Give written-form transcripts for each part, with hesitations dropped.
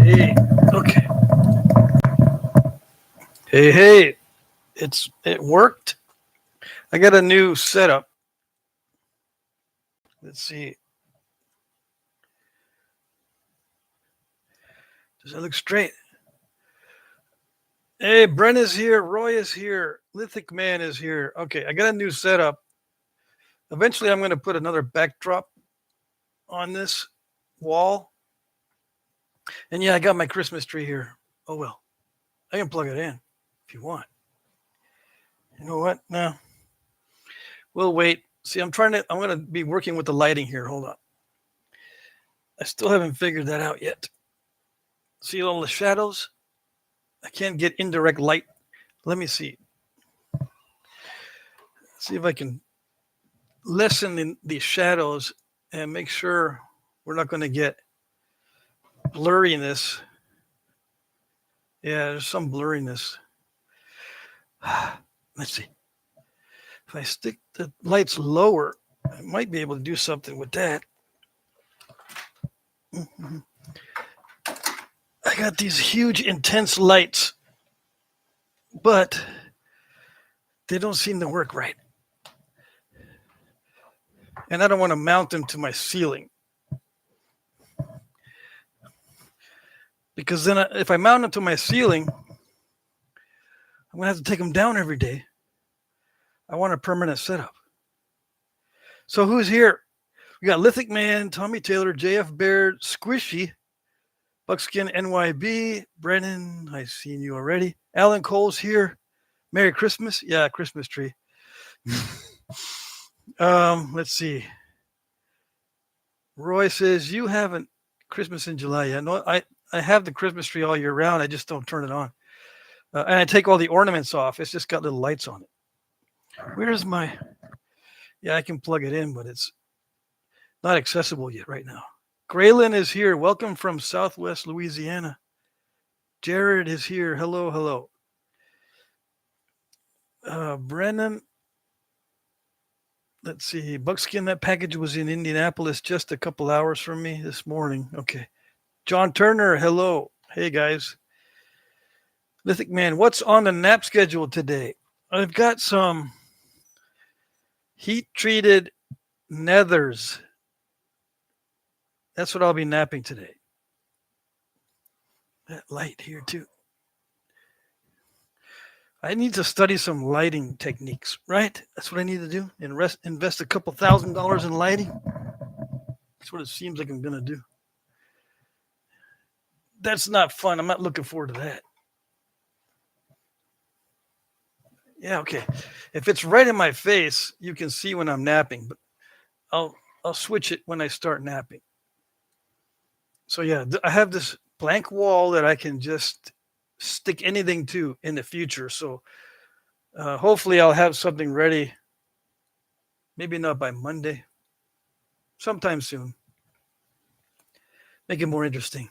Hey, okay. Hey, it worked. I got a new setup. Let's see. Does that look straight? Hey, Brent is here. Roy is here. Lithic Man is here. Okay, I got a new setup. Eventually, I'm going to put another backdrop on this wall. And yeah, I got my Christmas tree here. Oh well, I can plug it in if you want. You know what? No, we'll wait. See, I'm going to be working with the lighting here. Hold on. I still haven't figured that out yet. See all the shadows? I can't get indirect light. Let me see. See if I can lessen the shadows and make sure we're not going to get blurriness. Yeah, there's some blurriness. Let's see. If I stick the lights lower, I might be able to do something with that. Mm-hmm. I got these huge, intense lights, but they don't seem to work right. And I don't want to mount them to my ceiling. Because then if I mount them to my ceiling, I'm going to have to take them down every day. I want a permanent setup. So who's here? We got Lithic Man, Tommy Taylor, JF Baird, Squishy, Buckskin NYB, Brennan, I've seen you already. Alan Cole's here. Merry Christmas. Yeah, Christmas tree. Let's see. Roy says, you haven't Christmas in July yet. No, I have the Christmas tree all year round. I just don't turn it on. And I take all the ornaments off. It's just got little lights on it. Where's my... Yeah, I can plug it in, but it's not accessible yet right now. Graylin is here. Welcome from Southwest Louisiana. Jared is here. Hello. Brennan. Let's see. Buckskin, that package was in Indianapolis just a couple hours from me this morning. Okay. John Turner, hello. Hey, guys. Lithic Man, what's on the nap schedule today? I've got some heat-treated nethers. That's what I'll be napping today. That light here, too. I need to study some lighting techniques, right? That's what I need to do. Invest a couple $1,000s in lighting. That's what it seems like I'm going to do. That's not fun. I'm not looking forward to that. Yeah, okay. If it's right in my face, you can see when I'm napping, but I'll switch it when I start napping. So yeah, I have this blank wall that I can just stick anything to in the future. So hopefully I'll have something ready. Maybe not by Monday. Sometime soon. Make it more interesting.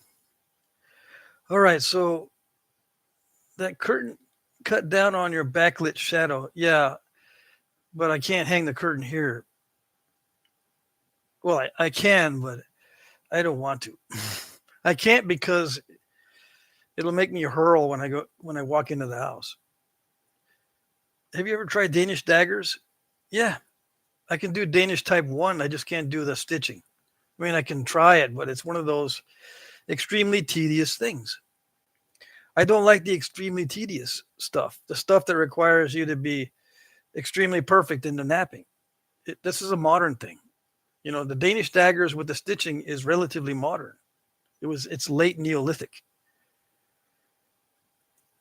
All right, so that curtain cut down on your backlit shadow. Yeah, but I can't hang the curtain here. Well, I can, but I don't want to. I can't because it'll make me hurl when I walk into the house. Have you ever tried Danish daggers? Yeah, I can do Danish type 1. I just can't do the stitching. I mean, I can try it, but it's one of those extremely tedious things. I don't like the extremely tedious stuff, the stuff that requires you to be extremely perfect in the napping. This is a modern thing. You know, the Danish daggers with the stitching is relatively modern. It's late Neolithic.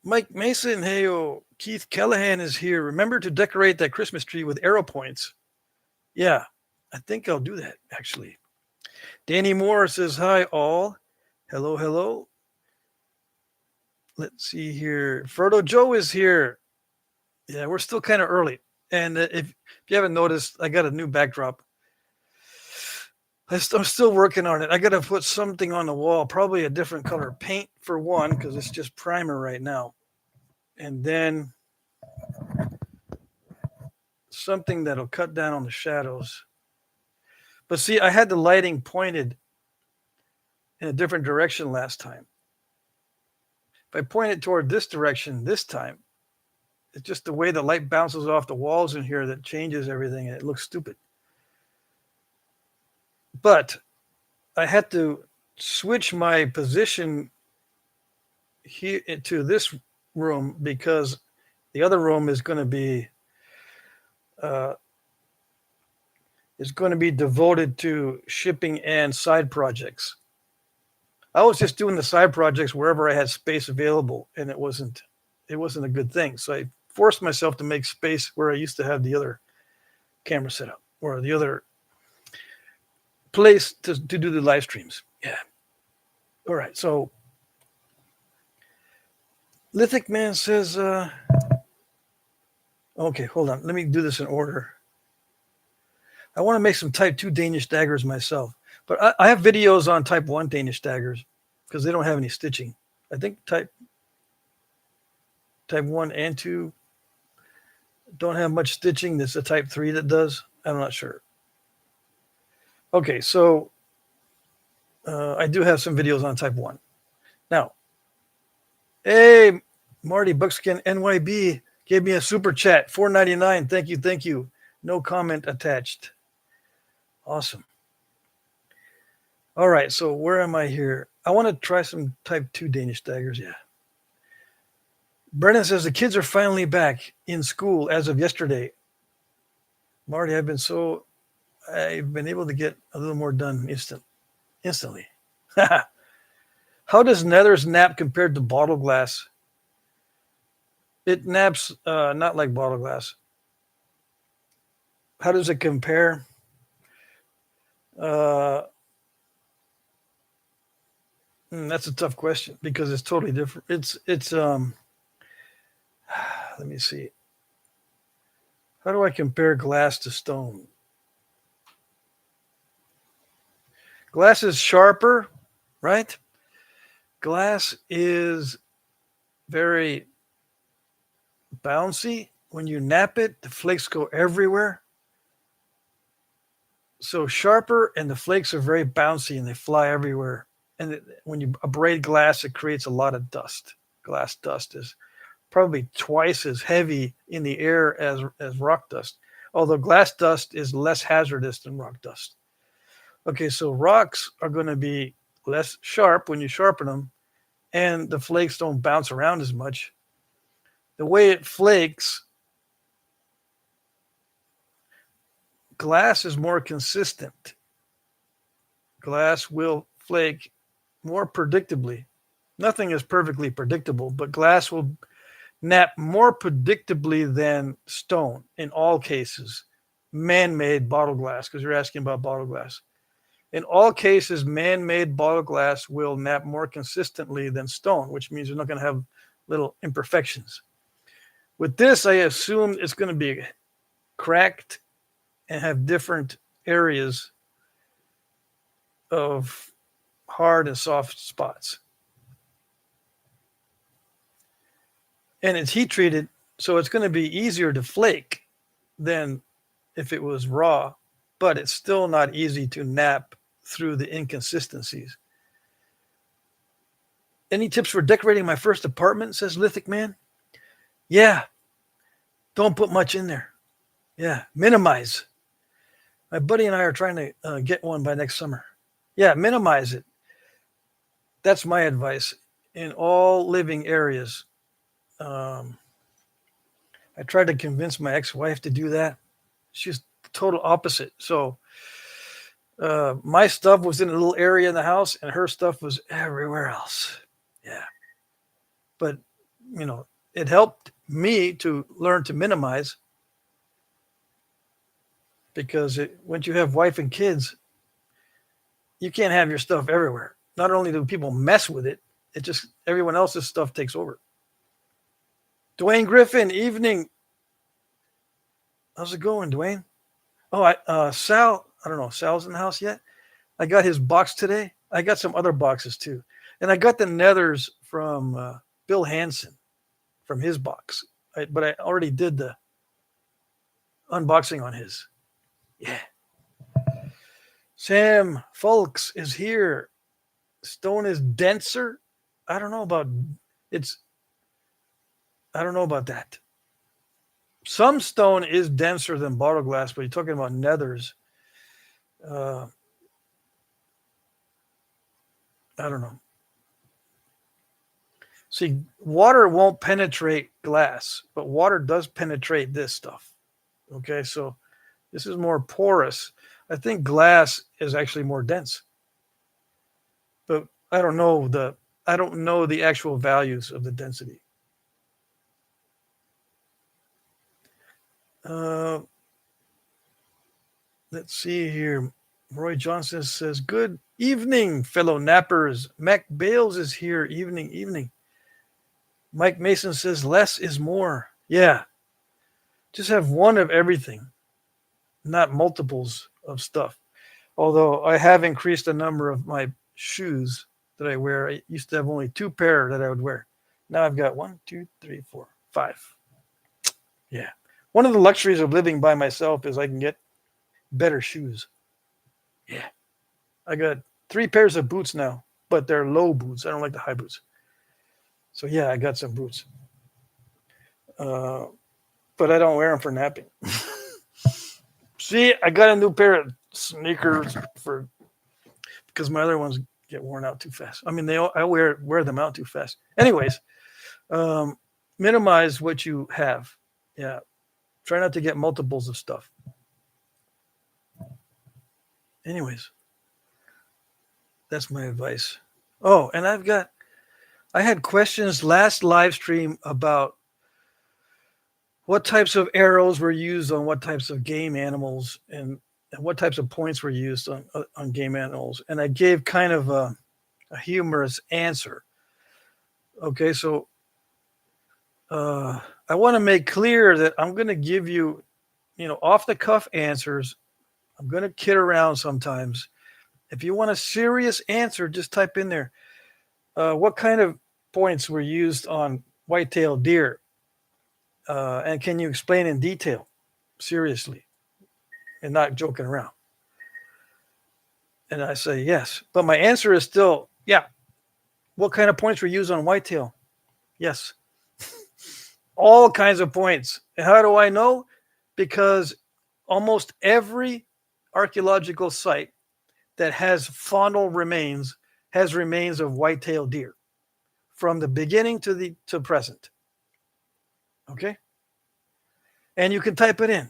Mike Mason, heyo. Keith Callahan is here. Remember to decorate that Christmas tree with arrow points. Yeah, I think I'll do that, actually. Danny Moore says, hi, all. Hello. Let's see here. Frodo Joe is here. Yeah, we're still kind of early. And if you haven't noticed, I got a new backdrop. I'm still working on it. I got to put something on the wall, probably a different color paint for one, because it's just primer right now. And then something that'll cut down on the shadows. But see, I had the lighting pointed in a different direction last time. if I point it toward this direction this time, it's just the way the light bounces off the walls in here that changes everything, and it looks stupid. But I had to switch my position here into this room because the other room is going to be devoted to shipping and side projects. I was just doing the side projects wherever I had space available, and it wasn't a good thing. So I forced myself to make space where I used to have the other camera set up or the other place to do the live streams. Yeah. All right. So Lithic Man says, okay, hold on. Let me do this in order. I want to make some type 2 Danish daggers myself, but I have videos on type 1 Danish daggers because they don't have any stitching. I think type 1 and 2 don't have much stitching. There's a type 3 that does. I'm not sure. Okay, so I do have some videos on type 1. Now, hey, Marty Buckskin NYB gave me a super chat, $4.99. Thank you. No comment attached. Awesome. All right, so where am I here? I want to try some type 2 Danish daggers, yeah. Brennan says the kids are finally back in school as of yesterday. Marty, I've been able to get a little more done instantly. How does Nethers nap compared to bottle glass? It naps not like bottle glass. How does it compare? That's a tough question because it's totally different. It's let me see. How do I compare glass to stone? Glass is sharper, right? Glass is very bouncy. When you nap it, the flakes go everywhere. So sharper, and the flakes are very bouncy and they fly everywhere. And when you abrade glass, it creates a lot of dust. Glass dust is probably twice as heavy in the air as rock dust, although glass dust is less hazardous than rock dust. Okay, so rocks are going to be less sharp when you sharpen them, and the flakes don't bounce around as much. The way it flakes, glass is more consistent. Glass will flake more predictably. Nothing is perfectly predictable, but glass will nap more predictably than stone in all cases. Man-made bottle glass, because you're asking about bottle glass. In all cases, man-made bottle glass will nap more consistently than stone, which means you're not going to have little imperfections. With this, I assume it's going to be cracked and have different areas of hard and soft spots. And it's heat treated, so it's going to be easier to flake than if it was raw, but it's still not easy to nap through the inconsistencies. Any tips for decorating my first apartment, says Lithic Man? Yeah, don't put much in there. Yeah, minimize. My buddy and I are trying to get one by next summer. Yeah, minimize it. That's my advice in all living areas. I tried to convince my ex-wife to do that. She's the total opposite. So my stuff was in a little area in the house, and her stuff was everywhere else. Yeah. But, it helped me to learn to minimize, because once you have wife and kids, you can't have your stuff everywhere. Not only do people mess with it, it just everyone else's stuff takes over. Dwayne Griffin, evening. How's it going, Dwayne? Oh, Sal, I don't know, Sal's in the house yet? I got his box today. I got some other boxes too. And I got the Nethers from Bill Hansen from his box. But I already did the unboxing on his. Yeah. Sam Fulks is here. Stone is denser. I don't know about, I don't know about that. Some stone is denser than bottle glass, but you're talking about nethers. I don't know. See, water won't penetrate glass, but water does penetrate this stuff. Okay, so this is more porous. I think glass is actually more dense, but I don't know the actual values of the density. Let's see here. Roy Johnson says, "Good evening, fellow nappers. Mac Bales is here. Evening, evening." Mike Mason says, "Less is more." Yeah, just have one of everything, not multiples of stuff. Although I have increased the number of my shoes that I wear. I used to have only 2 pair that I would wear. Now I've got 1, 2, 3, 4, 5. Yeah. One of the luxuries of living by myself is I can get better shoes. Yeah. I got 3 pairs of boots now, but they're low boots. I don't like the high boots. So yeah, I got some boots. But I don't wear them for napping. See, I got a new pair of sneakers because my other ones get worn out too fast. I mean, I wear them out too fast. Anyways, minimize what you have. Yeah, try not to get multiples of stuff. Anyways, that's my advice. Oh, and I had questions last live stream about what types of arrows were used on what types of game animals and what types of points were used on game animals. And I gave kind of a humorous answer. Okay, so I want to make clear that I'm going to give you, off the cuff answers. I'm going to kid around sometimes. If you want a serious answer, just type in there, what kind of points were used on white-tailed deer? And can you explain in detail, seriously, and not joking around? And I say yes. But my answer is still, yeah. What kind of points were used on whitetail? Yes. All kinds of points. And how do I know? Because almost every archaeological site that has faunal remains has remains of white-tailed deer from the beginning to present. Okay? And you can type it in.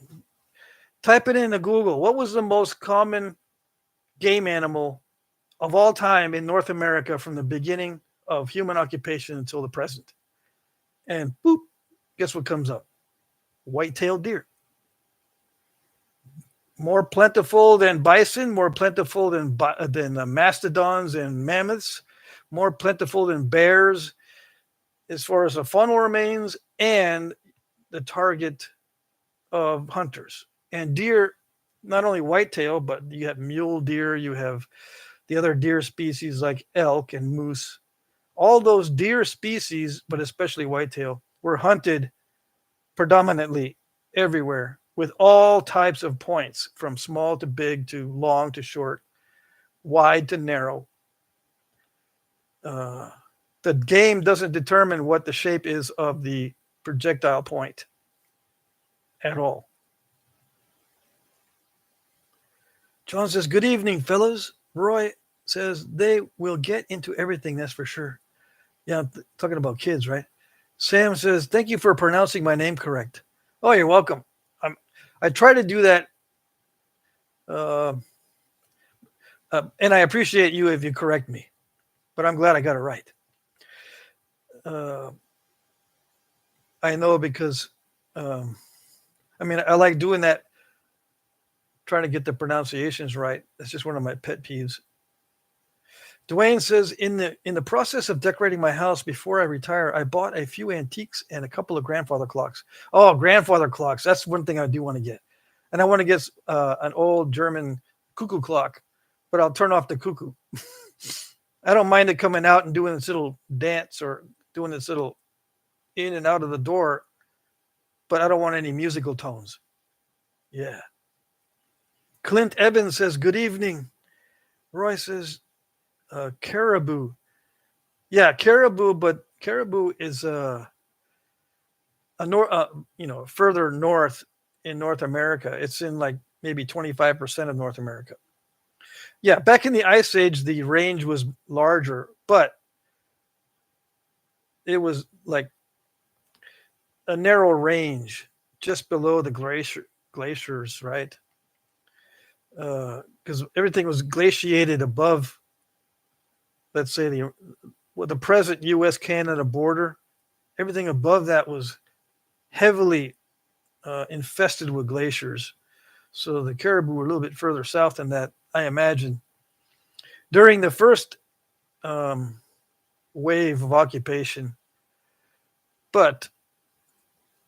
Type it into Google. What was the most common game animal of all time in North America from the beginning of human occupation until the present? And boop, guess what comes up? White-tailed deer. More plentiful than bison, more plentiful than mastodons and mammoths, more plentiful than bears as far as the faunal remains and the target of hunters. And deer, not only whitetail, but you have mule deer, you have the other deer species like elk and moose. All those deer species, but especially whitetail, were hunted predominantly everywhere with all types of points, from small to big to long to short, wide to narrow. The game doesn't determine what the shape is of the projectile point at all. John says, "Good evening, fellas." Roy says, "They will get into everything, that's for sure." Yeah, talking about kids, right? Sam says, "Thank you for pronouncing my name correct." Oh, you're welcome. I try to do that. And I appreciate you if you correct me, but I'm glad I got it right. I know because, I like doing that, trying to get the pronunciations right. That's just one of my pet peeves. Dwayne says, in the process of decorating my house before I retire, I bought a few antiques and a couple of grandfather clocks. Oh, grandfather clocks. That's one thing I do want to get. And I want to get an old German cuckoo clock, but I'll turn off the cuckoo. I don't mind it coming out and doing this little dance or doing this little in and out of the door, but I don't want any musical tones. Yeah. Clint Evans says, "Good evening." Roy says, "Caribou." Yeah, caribou, but caribou is further north in North America. It's in like maybe 25% of North America. Yeah, back in the Ice Age, the range was larger, but it was like a narrow range just below the glaciers, right? Because everything was glaciated above, let's say the present U.S.-Canada border. Everything above that was heavily infested with glaciers. So the caribou were a little bit further south than that, I imagine. During the first wave of occupation, but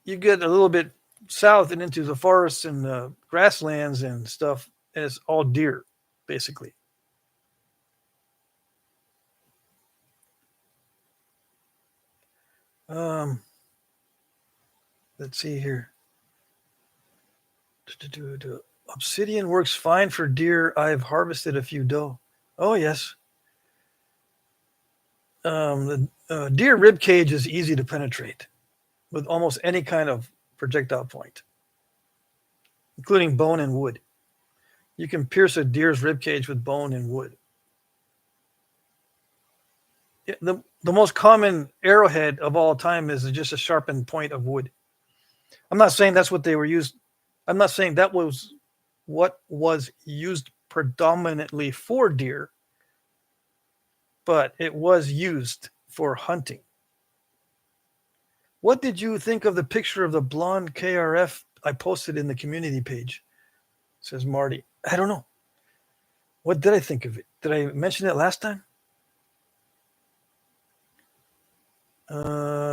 you get a little bit south and into the forests and the grasslands and stuff, and it's all deer, basically. Let's see here. Obsidian works fine for deer. I've harvested a few doe. Oh, yes. The deer rib cage is easy to penetrate with almost any kind of projectile point, including bone and wood. You can pierce a deer's rib cage with bone and wood. The most common arrowhead of all time is just a sharpened point of wood. I'm not saying that's what they were used. I'm not saying that was what was used predominantly for deer, but it was used for hunting. What did you think of the picture of the blonde KRF I posted in the community page? Says Marty. I don't know. What did I think of it? Did I mention it last time?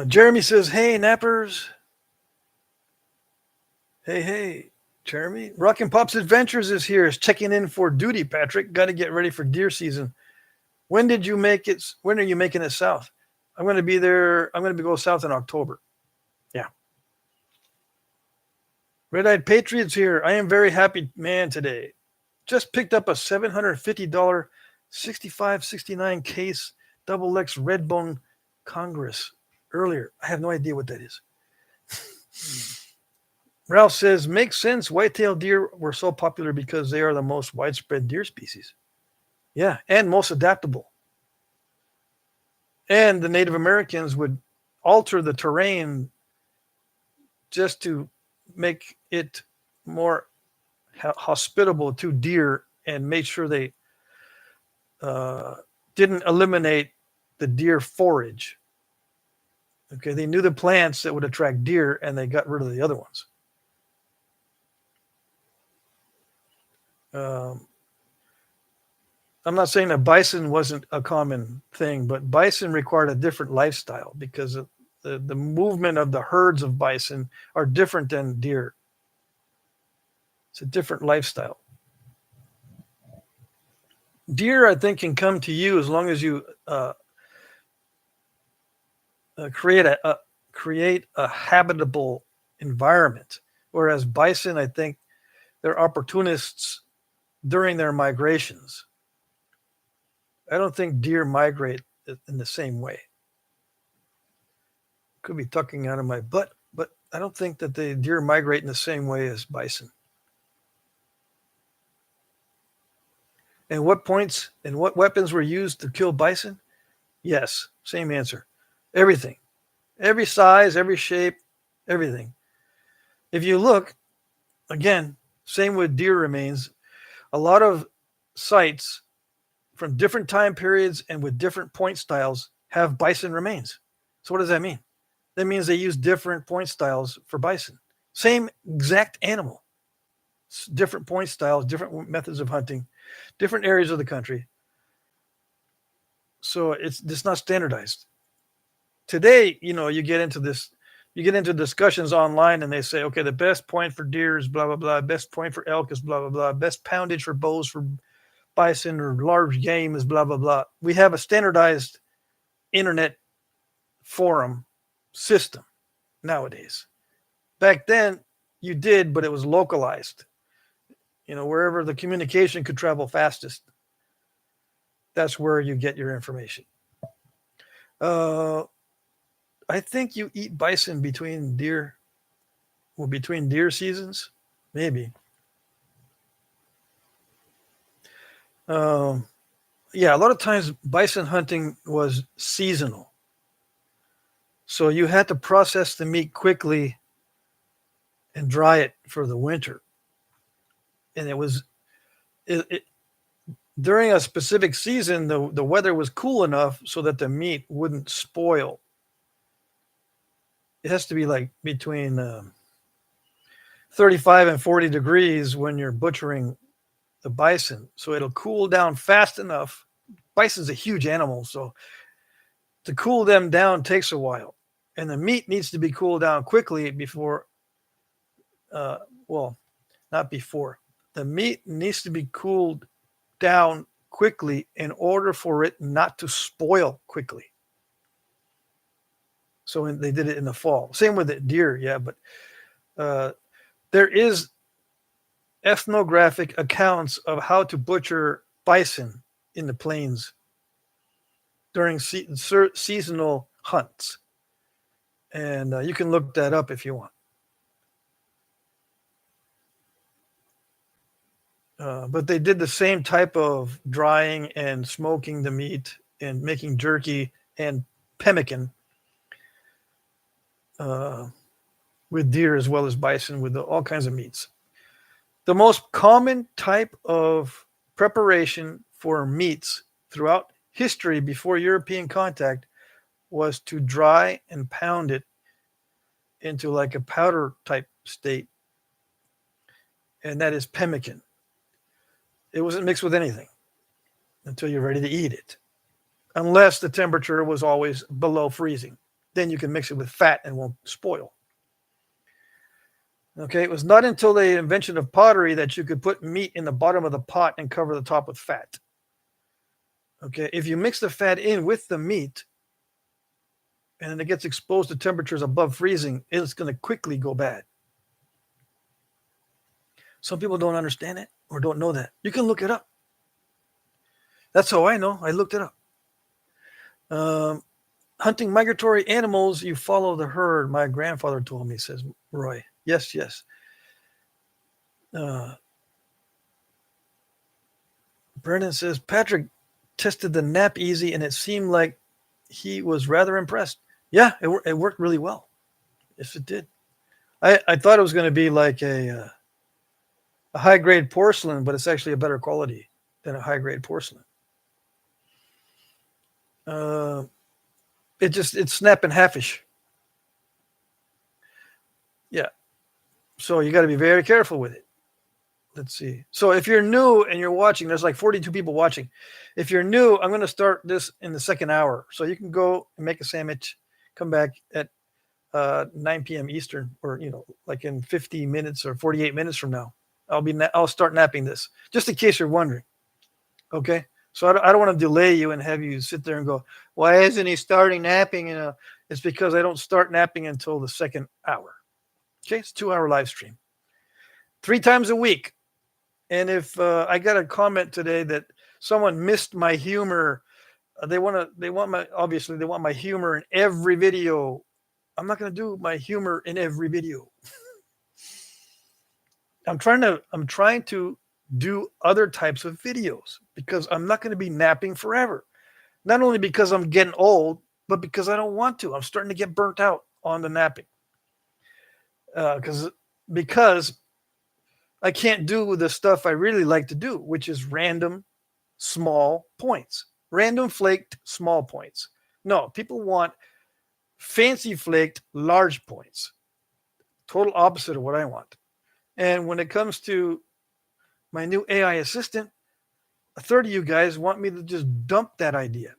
Jeremy says, hey, nappers. Hey, Jeremy. Rockin' Pops Adventures is here. Is checking in for duty, Patrick. Got to get ready for deer season. When are you making it south? I'm going to be there. I'm going to go south in October. Yeah. Red-Eyed Patriots here. I am very happy man today. Just picked up a $750 6569 case double X Redbone Congress earlier. I have no idea what that is. Ralph says, makes sense. White-tailed deer were so popular because they are the most widespread deer species. Yeah, and most adaptable. And the Native Americans would alter the terrain just to make it more hospitable to deer and make sure they didn't eliminate the deer forage. Okay, they knew the plants that would attract deer and they got rid of the other ones. I'm not saying that bison wasn't a common thing, but bison required a different lifestyle because the movement of the herds of bison are different than deer. It's a different lifestyle. Deer, I think, can come to you as long as you create a habitable environment. Whereas bison, I think, they're opportunists during their migrations. I don't think deer migrate in the same way. Could be tucking out of my butt, but I don't think that the deer migrate in the same way as bison. And what points and what weapons were used to kill bison? Yes, same answer. Everything. Every size, every shape, everything. If you look, again, same with deer remains, a lot of sites from different time periods and with different point styles have bison remains. So what does that mean? That means they use different point styles for bison. Same exact animal. Different point styles, different methods of hunting, different areas of the country. So it's not standardized. Today, you get into discussions online and they say, okay, the best point for deer is blah, blah, blah. Best point for elk is blah, blah, blah. Best poundage for bows for bison or large game is blah, blah, blah. We have a standardized internet forum system nowadays. Back then, you did, but it was localized. Wherever the communication could travel fastest, that's where you get your information. I think you eat bison between deer seasons, maybe. Um, yeah, a lot of times bison hunting was seasonal. So you had to process the meat quickly and dry it for the winter. And it during a specific season, the weather was cool enough so that the meat wouldn't spoil. It has to be like between 35 and 40 degrees when you're butchering the bison. So it'll cool down fast enough. Bison's a huge animal, so to cool them down takes a while. And the meat needs to be cooled down quickly before, well, not before. The meat needs to be cooled down quickly in order for it not to spoil quickly. So they did it in the fall. Same with the deer, yeah, but there is ethnographic accounts of how to butcher bison in the plains during seasonal hunts. And you can look that up if you want. But they did the same type of drying and smoking the meat and making jerky and pemmican with deer as well as bison with all kinds of meats. The most common type of preparation for meats throughout history before European contact was to dry and pound it into like a powder type state. And that is pemmican. It wasn't mixed with anything until you're ready to eat it, unless the temperature was always below freezing. Then you can mix it with fat and won't spoil. Okay, it was not until the invention of pottery that you could put meat in the bottom of the pot and cover the top with fat. Okay, if you mix the fat in with the meat and then it gets exposed to temperatures above freezing, it's going to quickly go bad. Some people don't understand it or don't know that. You can look it up. That's how I know. I looked it up. Hunting migratory animals, you follow the herd. My grandfather told me, says Roy. Yes, yes. Brendan says, Patrick tested the nap easy and it seemed like he was rather impressed. Yeah, it worked really well. Yes, it did. I thought it was going to be like a high-grade porcelain, but it's actually a better quality than a high-grade porcelain. It's snapping halfish. Yeah. So you got to be very careful with it. Let's see. So if you're new and you're watching, there's like 42 people watching. If you're new, I'm going to start this in the second hour. So you can go and make a sandwich, come back at 9 p.m. Eastern, or, like in 50 minutes or 48 minutes from now. I'll start napping this, just in case you're wondering. Okay? So I don't want to delay you and have you sit there and go, why isn't he starting napping? It's because I don't start napping until the second hour. Okay? It's a 2-hour live stream. 3 times a week. And if I got a comment today that someone missed my humor, they want my humor in every video. I'm not going to do my humor in every video. I'm trying to do other types of videos because I'm not going to be napping forever. Not only because I'm getting old, but because I don't want to. I'm starting to get burnt out on the napping. Because I can't do the stuff I really like to do, which is random small points. Random flaked small points. No, people want fancy flaked large points. Total opposite of what I want. And when it comes to my new AI assistant, a third of you guys want me to just dump that idea.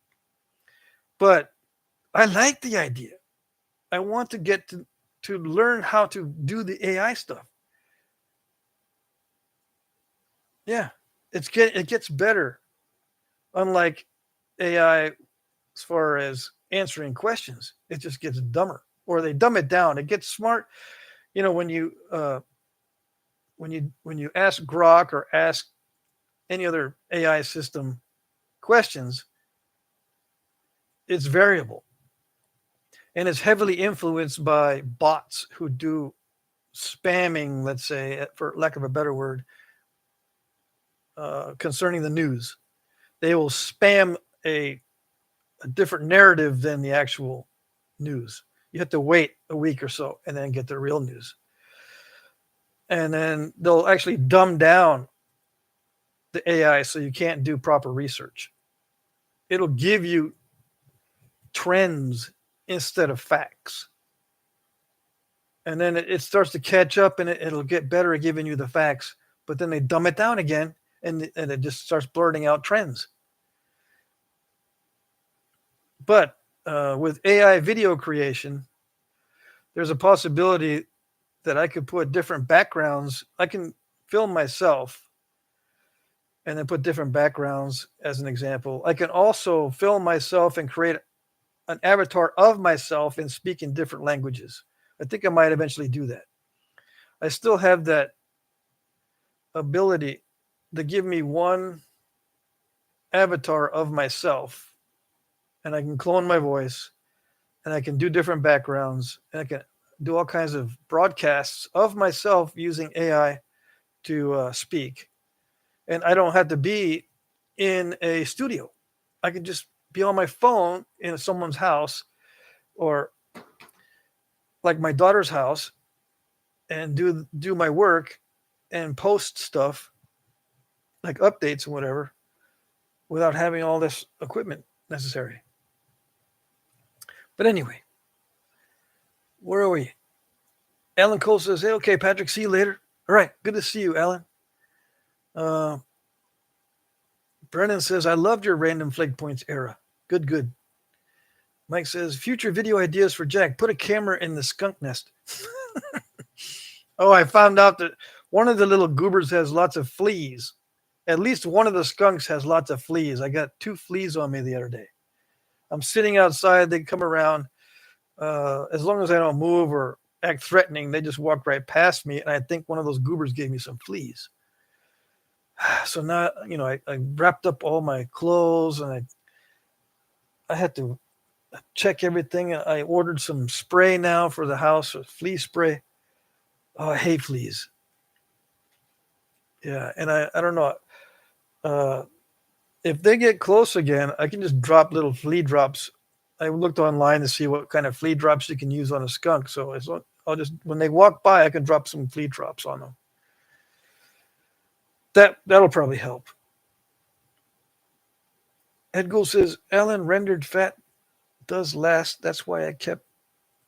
But I like the idea. I want to get to learn how to do the AI stuff. Yeah, it gets better. Unlike AI as far as answering questions, it just gets dumber, or they dumb it down. It gets smart. When you ask Grok or ask any other AI system questions, it's variable. and it's heavily influenced by bots who do spamming, let's say, for lack of a better word, concerning the news. They will spam a different narrative than the actual news. You have to wait a week or so and then get the real news. And then they'll actually dumb down the AI so you can't do proper research. It'll give you trends instead of facts. And then it starts to catch up and it'll get better at giving you the facts, but then they dumb it down again and it just starts blurting out trends. But with AI video creation, there's a possibility that I could put different backgrounds. I can film myself and then put different backgrounds as an example. I can also film myself and create an avatar of myself and speak in different languages. I think I might eventually do that. I still have that ability to give me one avatar of myself, and I can clone my voice, and I can do different backgrounds, and I can do all kinds of broadcasts of myself using AI to speak. And I don't have to be in a studio. I can just be on my phone in someone's house or like my daughter's house and do my work and post stuff like updates and whatever without having all this equipment necessary. But anyway, where are we? Alan Cole says, hey, okay, Patrick, see you later. All right, good to see you, Alan. Brennan says, I loved your random flag points era. Good, good. Mike says, future video ideas for Jack. Put a camera in the skunk nest. Oh, I found out that one of the little goobers has lots of fleas. At least one of the skunks has lots of fleas. I got 2 fleas on me the other day. I'm sitting outside. They come around. As long as I don't move or act threatening, they just walk right past me. And I think one of those goobers gave me some fleas. So now, I wrapped up all my clothes and I had to check everything. I ordered some spray now for the house, flea spray. Oh, I hate fleas. Yeah, and I don't know. If they get close again, I can just drop little flea drops. I looked online to see what kind of flea drops you can use on a skunk. So I'll just, when they walk by, I can drop some flea drops on them. That'll probably help. Ed Gould says, Alan, rendered fat does last. That's why I kept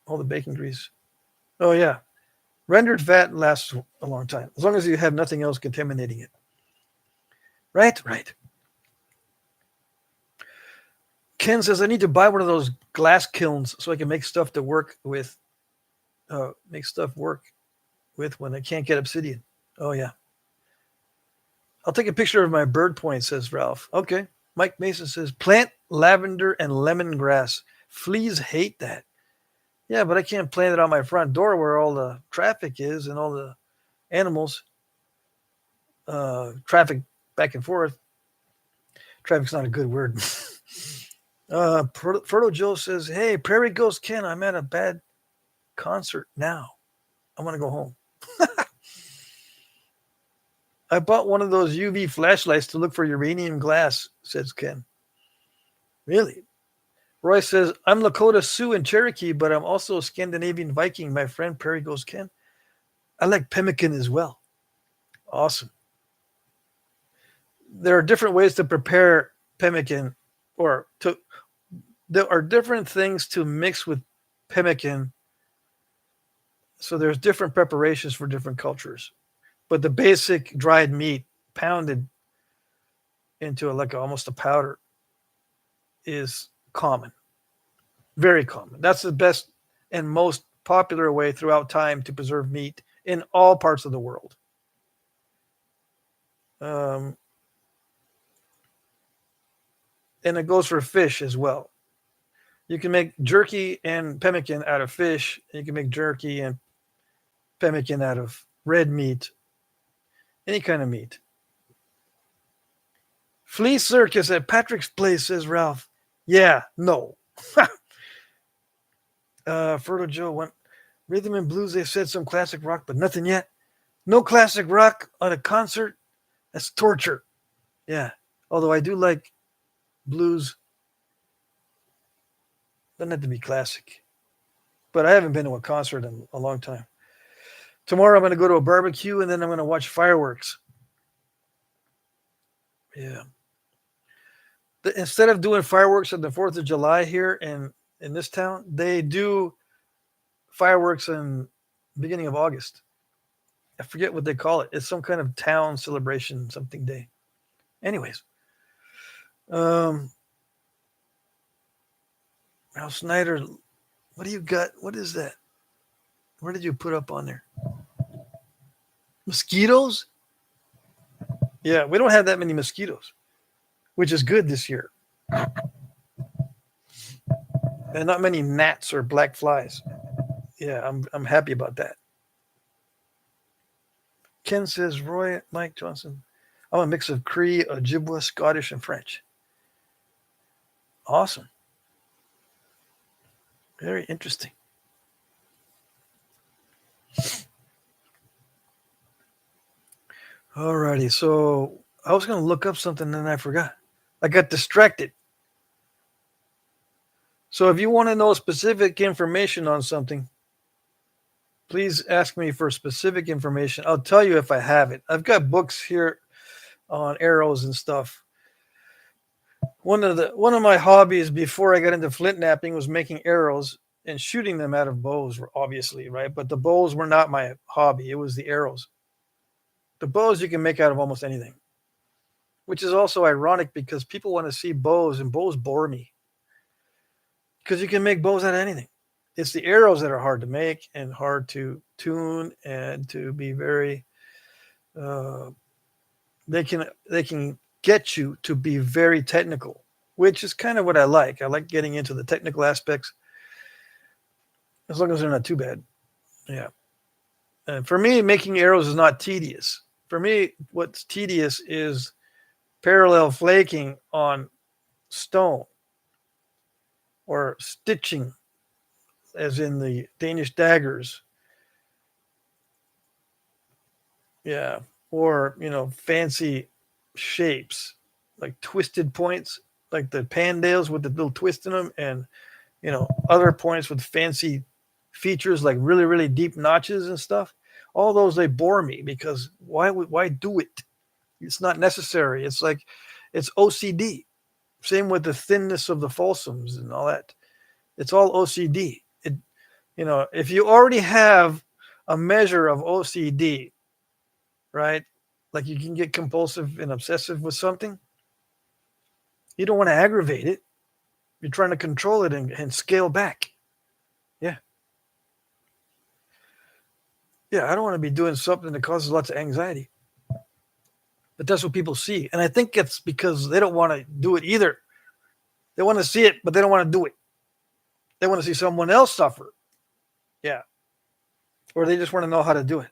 all the bacon grease. Oh, yeah. Rendered fat lasts a long time, as long as you have nothing else contaminating it. Right? Right. Ken says, I need to buy one of those glass kilns so I can make stuff to work with. Make stuff work with when I can't get obsidian. Oh, yeah. I'll take a picture of my bird point, says Ralph. Okay. Mike Mason says, plant lavender and lemongrass. Fleas hate that. Yeah, but I can't plant it on my front door where all the traffic is and all the animals. Traffic back and forth. Traffic's not a good word. Frodo Joe says, hey, Prairie Ghost Ken, I'm at a bad concert now. I want to go home. I bought one of those UV flashlights to look for uranium glass, says Ken. Really? Roy says, I'm Lakota Sioux and Cherokee, but I'm also a Scandinavian Viking. My friend Prairie Ghost Ken. I like pemmican as well. Awesome. There are different ways to prepare pemmican, there are different things to mix with pemmican. So there's different preparations for different cultures. But the basic dried meat pounded into almost a powder is common. Very common. That's the best and most popular way throughout time to preserve meat in all parts of the world. And it goes for fish as well. You can make jerky and pemmican out of fish. You can make jerky and pemmican out of red meat. Any kind of meat. Flea circus at Patrick's place, says Ralph. Yeah, no. Fertile Joe went rhythm and blues. They said some classic rock, but nothing yet. No classic rock on a concert. That's torture. Yeah. Although I do like blues. Doesn't have to be classic. But I haven't been to a concert in a long time. Tomorrow I'm going to go to a barbecue and then I'm going to watch fireworks. Yeah. Instead of doing fireworks on the 4th of July here in this town, they do fireworks in beginning of August. I forget what they call it. It's some kind of town celebration, something day. Anyways, Al Snyder, what do you got? What is that? Where did you put up on there? Mosquitoes? Yeah, we don't have that many mosquitoes, which is good this year. And not many gnats or black flies. Yeah, I'm happy about that. Ken says, Roy, Mike Johnson, I'm a mix of Cree, Ojibwa, Scottish, and French. Awesome. Very interesting. Alrighty, so I was going to look up something and I forgot. I got distracted. So if you want to know specific information on something, please ask me for specific information. I'll tell you if I have it. I've got books here on arrows and stuff. One of my hobbies before I got into flintnapping was making arrows and shooting them out of bows, obviously, right? But the bows were not my hobby. It was the arrows. The bows you can make out of almost anything, which is also ironic because people want to see bows and bows bore me because you can make bows out of anything. It's the arrows that are hard to make and hard to tune and to be very, they can get you to be very technical, which is kind of what I like. I like getting into the technical aspects as long as they're not too bad. Yeah. And for me, making arrows is not tedious. For me, what's tedious is parallel flaking on stone or stitching, as in the Danish daggers. Yeah. Or, fancy shapes like twisted points, like the pandales with the little twist in them, and, other points with fancy features like really, really deep notches and stuff. All those, they bore me because why do it? It's not necessary. It's like it's OCD. Same with the thinness of the falsums and all that. It's all OCD. If you already have a measure of OCD, right? Like you can get compulsive and obsessive with something. You don't want to aggravate it. You're trying to control it and scale back. Yeah. Yeah, I don't want to be doing something that causes lots of anxiety. But that's what people see. And I think it's because they don't want to do it either. They want to see it, but they don't want to do it. They want to see someone else suffer. Yeah. Or they just want to know how to do it.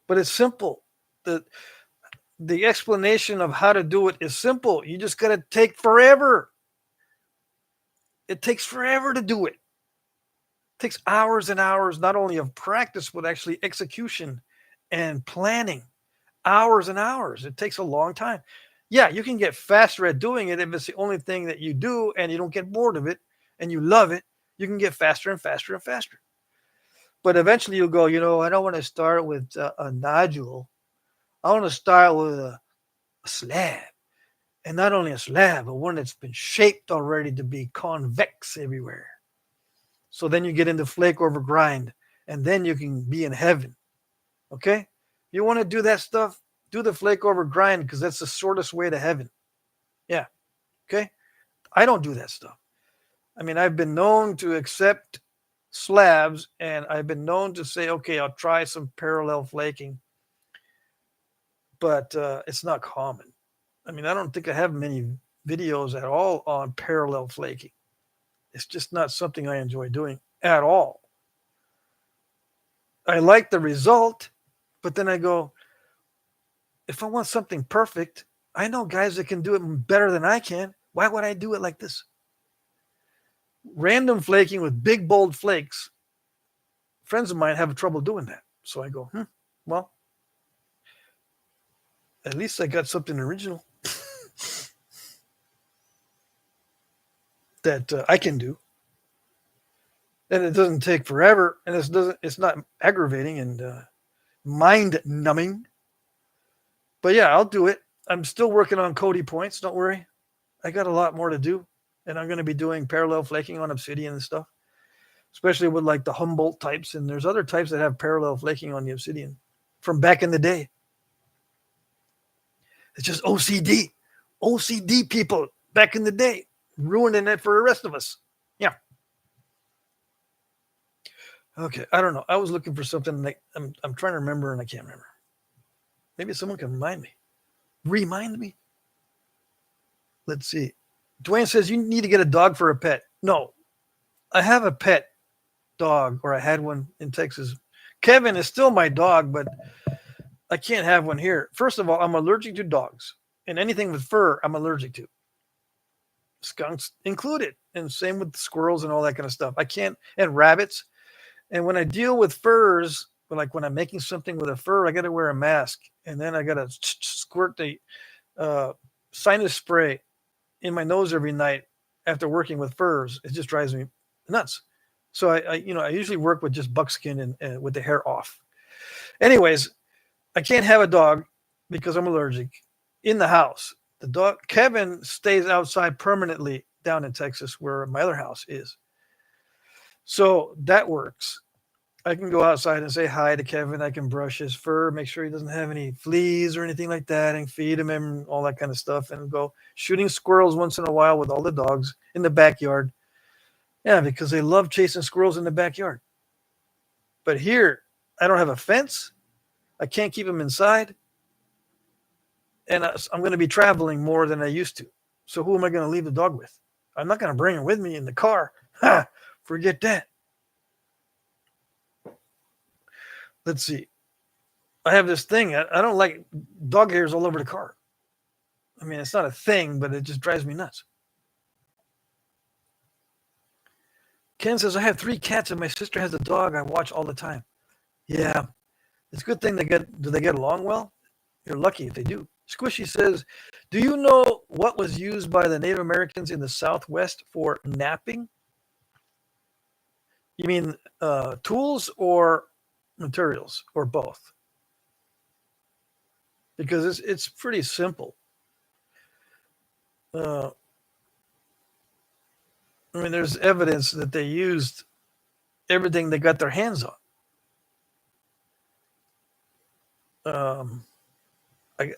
But it's simple. The explanation of how to do it is simple. You just got to take forever. It takes forever to do it. It takes hours and hours, not only of practice, but actually execution and planning. Hours and hours. It takes a long time. Yeah, you can get faster at doing it if it's the only thing that you do and you don't get bored of it and you love it. You can get faster and faster and faster. But eventually you'll go, I don't want to start with a nodule. I want to start with a slab. And not only a slab, but one that's been shaped already to be convex everywhere. So then you get into flake over grind, and then you can be in heaven. Okay? You want to do that stuff, do the flake over grind because that's the shortest way to heaven. Yeah. Okay? I don't do that stuff. I mean, I've been known to accept slabs, and I've been known to say, okay, I'll try some parallel flaking. But it's not common. I mean, I don't think I have many videos at all on parallel flaking. It's just not something I enjoy doing at all. I like the result, but then I go, if I want something perfect, I know guys that can do it better than I can. Why would I do it like this? Random flaking with big, bold flakes, friends of mine have trouble doing that. So I go, well, at least I got something original that I can do. And it doesn't take forever, and it's not aggravating and mind numbing. But yeah, I'll do it. I'm still working on Cody points. Don't worry. I got a lot more to do. And I'm going to be doing parallel flaking on obsidian and stuff, especially with like the Humboldt types. And there's other types that have parallel flaking on the obsidian from back in the day. It's just OCD. OCD people back in the day ruining it for the rest of us. Yeah. Okay. I don't know. I was looking for something like I'm trying to remember and I can't remember. Maybe someone can remind me. Remind me. Let's see. Dwayne says you need to get a dog for a pet. No, I have a pet dog, or I had one in Texas. Kevin is still my dog, but I can't have one here. First of all, I'm allergic to dogs, and anything with fur, I'm allergic to. Skunks included, and same with squirrels and all that kind of stuff. I can't, and rabbits. And when I deal with furs, like when I'm making something with a fur, I got to wear a mask, and then I got to squirt the sinus spray in my nose every night after working with furs. It just drives me nuts. So I usually work with just buckskin and with the hair off. Anyways, I can't have a dog because I'm allergic in the house. The dog, Kevin, stays outside permanently down in Texas where my other house is. So that works. I can go outside and say hi to Kevin. I can brush his fur, make sure he doesn't have any fleas or anything like that, and feed him and all that kind of stuff, and go shooting squirrels once in a while with all the dogs in the backyard. Yeah, because they love chasing squirrels in the backyard. But here, I don't have a fence. I can't keep them inside. And I'm going to be traveling more than I used to. So who am I going to leave the dog with? I'm not going to bring him with me in the car. Ha! Forget that. Let's see. I have this thing. I don't like dog hairs all over the car. I mean, it's not a thing, but it just drives me nuts. Ken says, I have 3 cats and my sister has a dog I watch all the time. Yeah. It's a good thing do they get along well? You're lucky if they do. Squishy says, do you know what was used by the Native Americans in the Southwest for knapping? You mean tools or materials, or both? Because it's pretty simple. I mean, there's evidence that they used everything they got their hands on.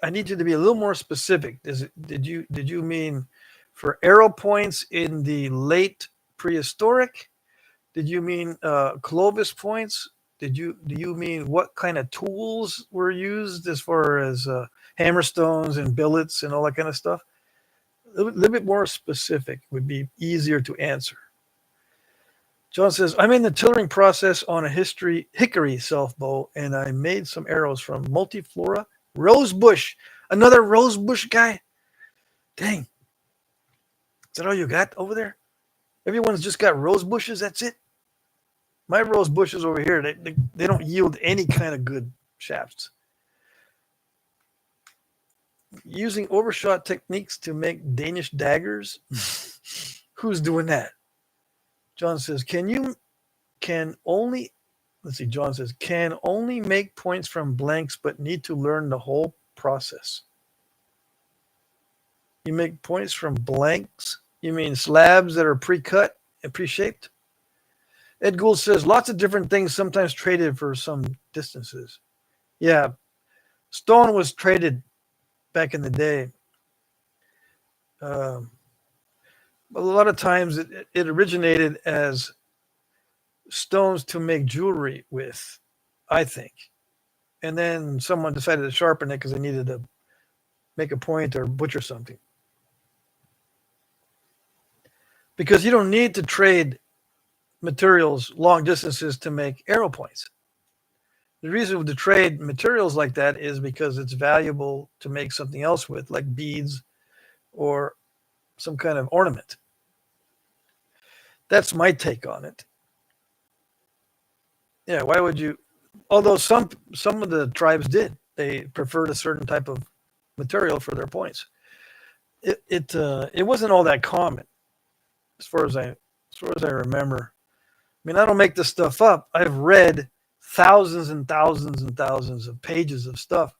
I need you to be a little more specific. Did you mean for arrow points in the late prehistoric? Did you mean Clovis points? Do you mean what kind of tools were used as far as hammerstones and billets and all that kind of stuff? A little bit more specific would be easier to answer. John says, I'm in the tillering process on a hickory self bow, and I made some arrows from multiflora rosebush. Another rosebush guy? Dang. Is that all you got over there? Everyone's just got rose bushes, that's it? My rose bushes over here, they don't yield any kind of good shafts. Using overshot techniques to make Danish daggers? Who's doing that? John says, John says, can only make points from blanks, but need to learn the whole process. You make points from blanks? You mean slabs that are pre-cut and pre-shaped? Ed Gould says, lots of different things, sometimes traded for some distances. Yeah, stone was traded back in the day. But a lot of times it originated as stones to make jewelry with, I think. And then someone decided to sharpen it because they needed to make a point or butcher something. Because you don't need to trade materials long distances to make arrow points. The reason to trade materials like that is because it's valuable to make something else with, like beads or some kind of ornament. That's my take on it. Yeah, why would you? Although some of the tribes did, they preferred a certain type of material for their points. It wasn't all that common as far as I remember. I mean, I don't make this stuff up. I've read thousands and thousands and thousands of pages of stuff.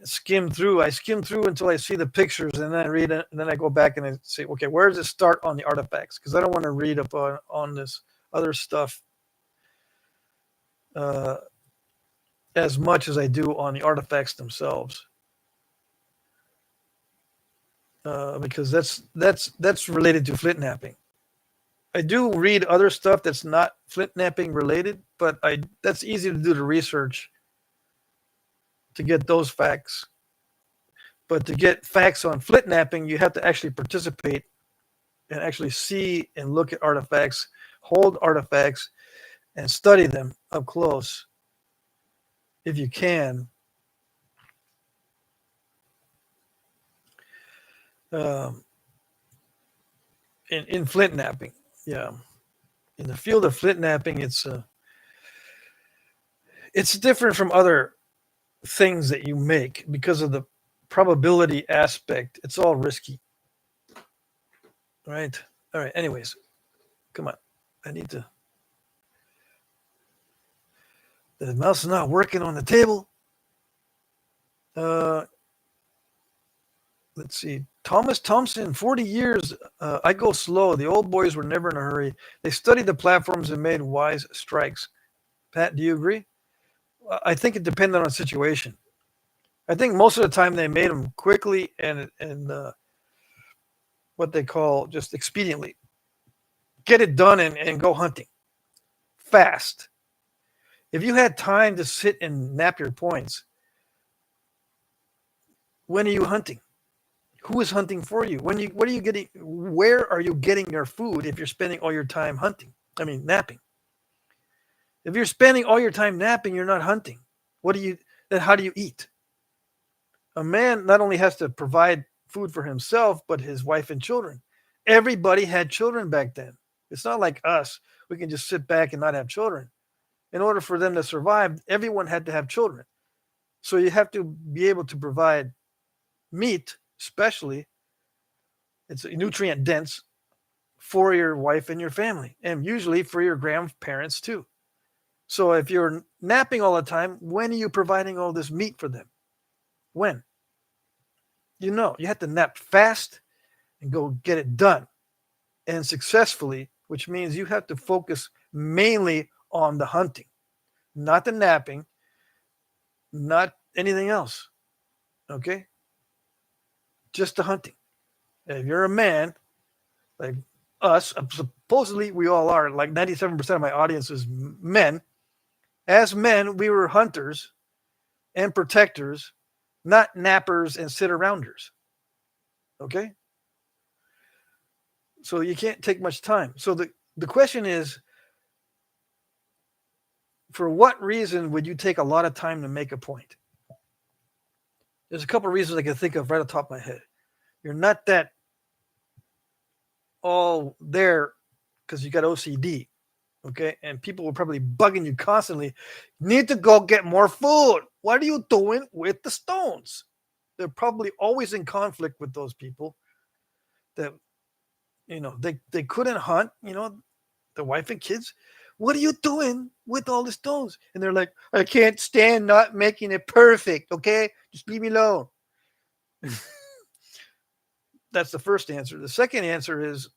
I skim through until I see the pictures, and then I read it, and then I go back and I say, okay, where does it start on the artifacts? Because I don't want to read up on this other stuff uh, as much as I do on the artifacts themselves, because that's related to flintnapping. I do read other stuff that's not flintnapping related, but that's easy to do the research to get those facts. But to get facts on flintnapping, you have to actually participate and actually see and look at artifacts, hold artifacts, and study them up close if you can. Um, in flintnapping, yeah. In the field of flintnapping, it's different from other things that you make because of the probability aspect. It's all risky, right? All right. Anyways, come on. I need to. The mouse is not working on the table. Uh, let's see. Thomas Thompson, 40 years. I go slow. The old boys were never in a hurry. They studied the platforms and made wise strikes. Pat, do you agree? I think it depended on the situation. I think most of the time they made them quickly and what they call just expediently. Get it done and go hunting fast. If you had time to sit and nap your points, when are you hunting? Who is hunting for you? What are you getting? Where are you getting your food if you're spending all your time hunting? I mean, napping. If you're spending all your time napping, you're not hunting. Then how do you eat? A man not only has to provide food for himself, but his wife and children. Everybody had children back then. It's not like us. We can just sit back and not have children. In order for them to survive, everyone had to have children. So you have to be able to provide meat, especially. It's nutrient dense for your wife and your family, and usually for your grandparents too. So if you're napping all the time, when are you providing all this meat for them? When? You have to nap fast and go get it done and successfully, which means you have to focus mainly on the hunting, not the napping, not anything else. Okay? Just the hunting. And if you're a man, like us, supposedly we all are, like 97% of my audience is men. As men, we were hunters and protectors, not nappers and sit-arounders. Okay? So you can't take much time. So the question is, for what reason would you take a lot of time to make a point? There's a couple of reasons I can think of right off the top of my head. You're not that all there because you got OCD, okay? And people were probably bugging you constantly. Need to go get more food. What are you doing with the stones? They're probably always in conflict with those people that, they couldn't hunt, the wife and kids. What are you doing with all the stones? And they're like, I can't stand not making it perfect, okay? Just leave me alone. That's the first answer. The second answer is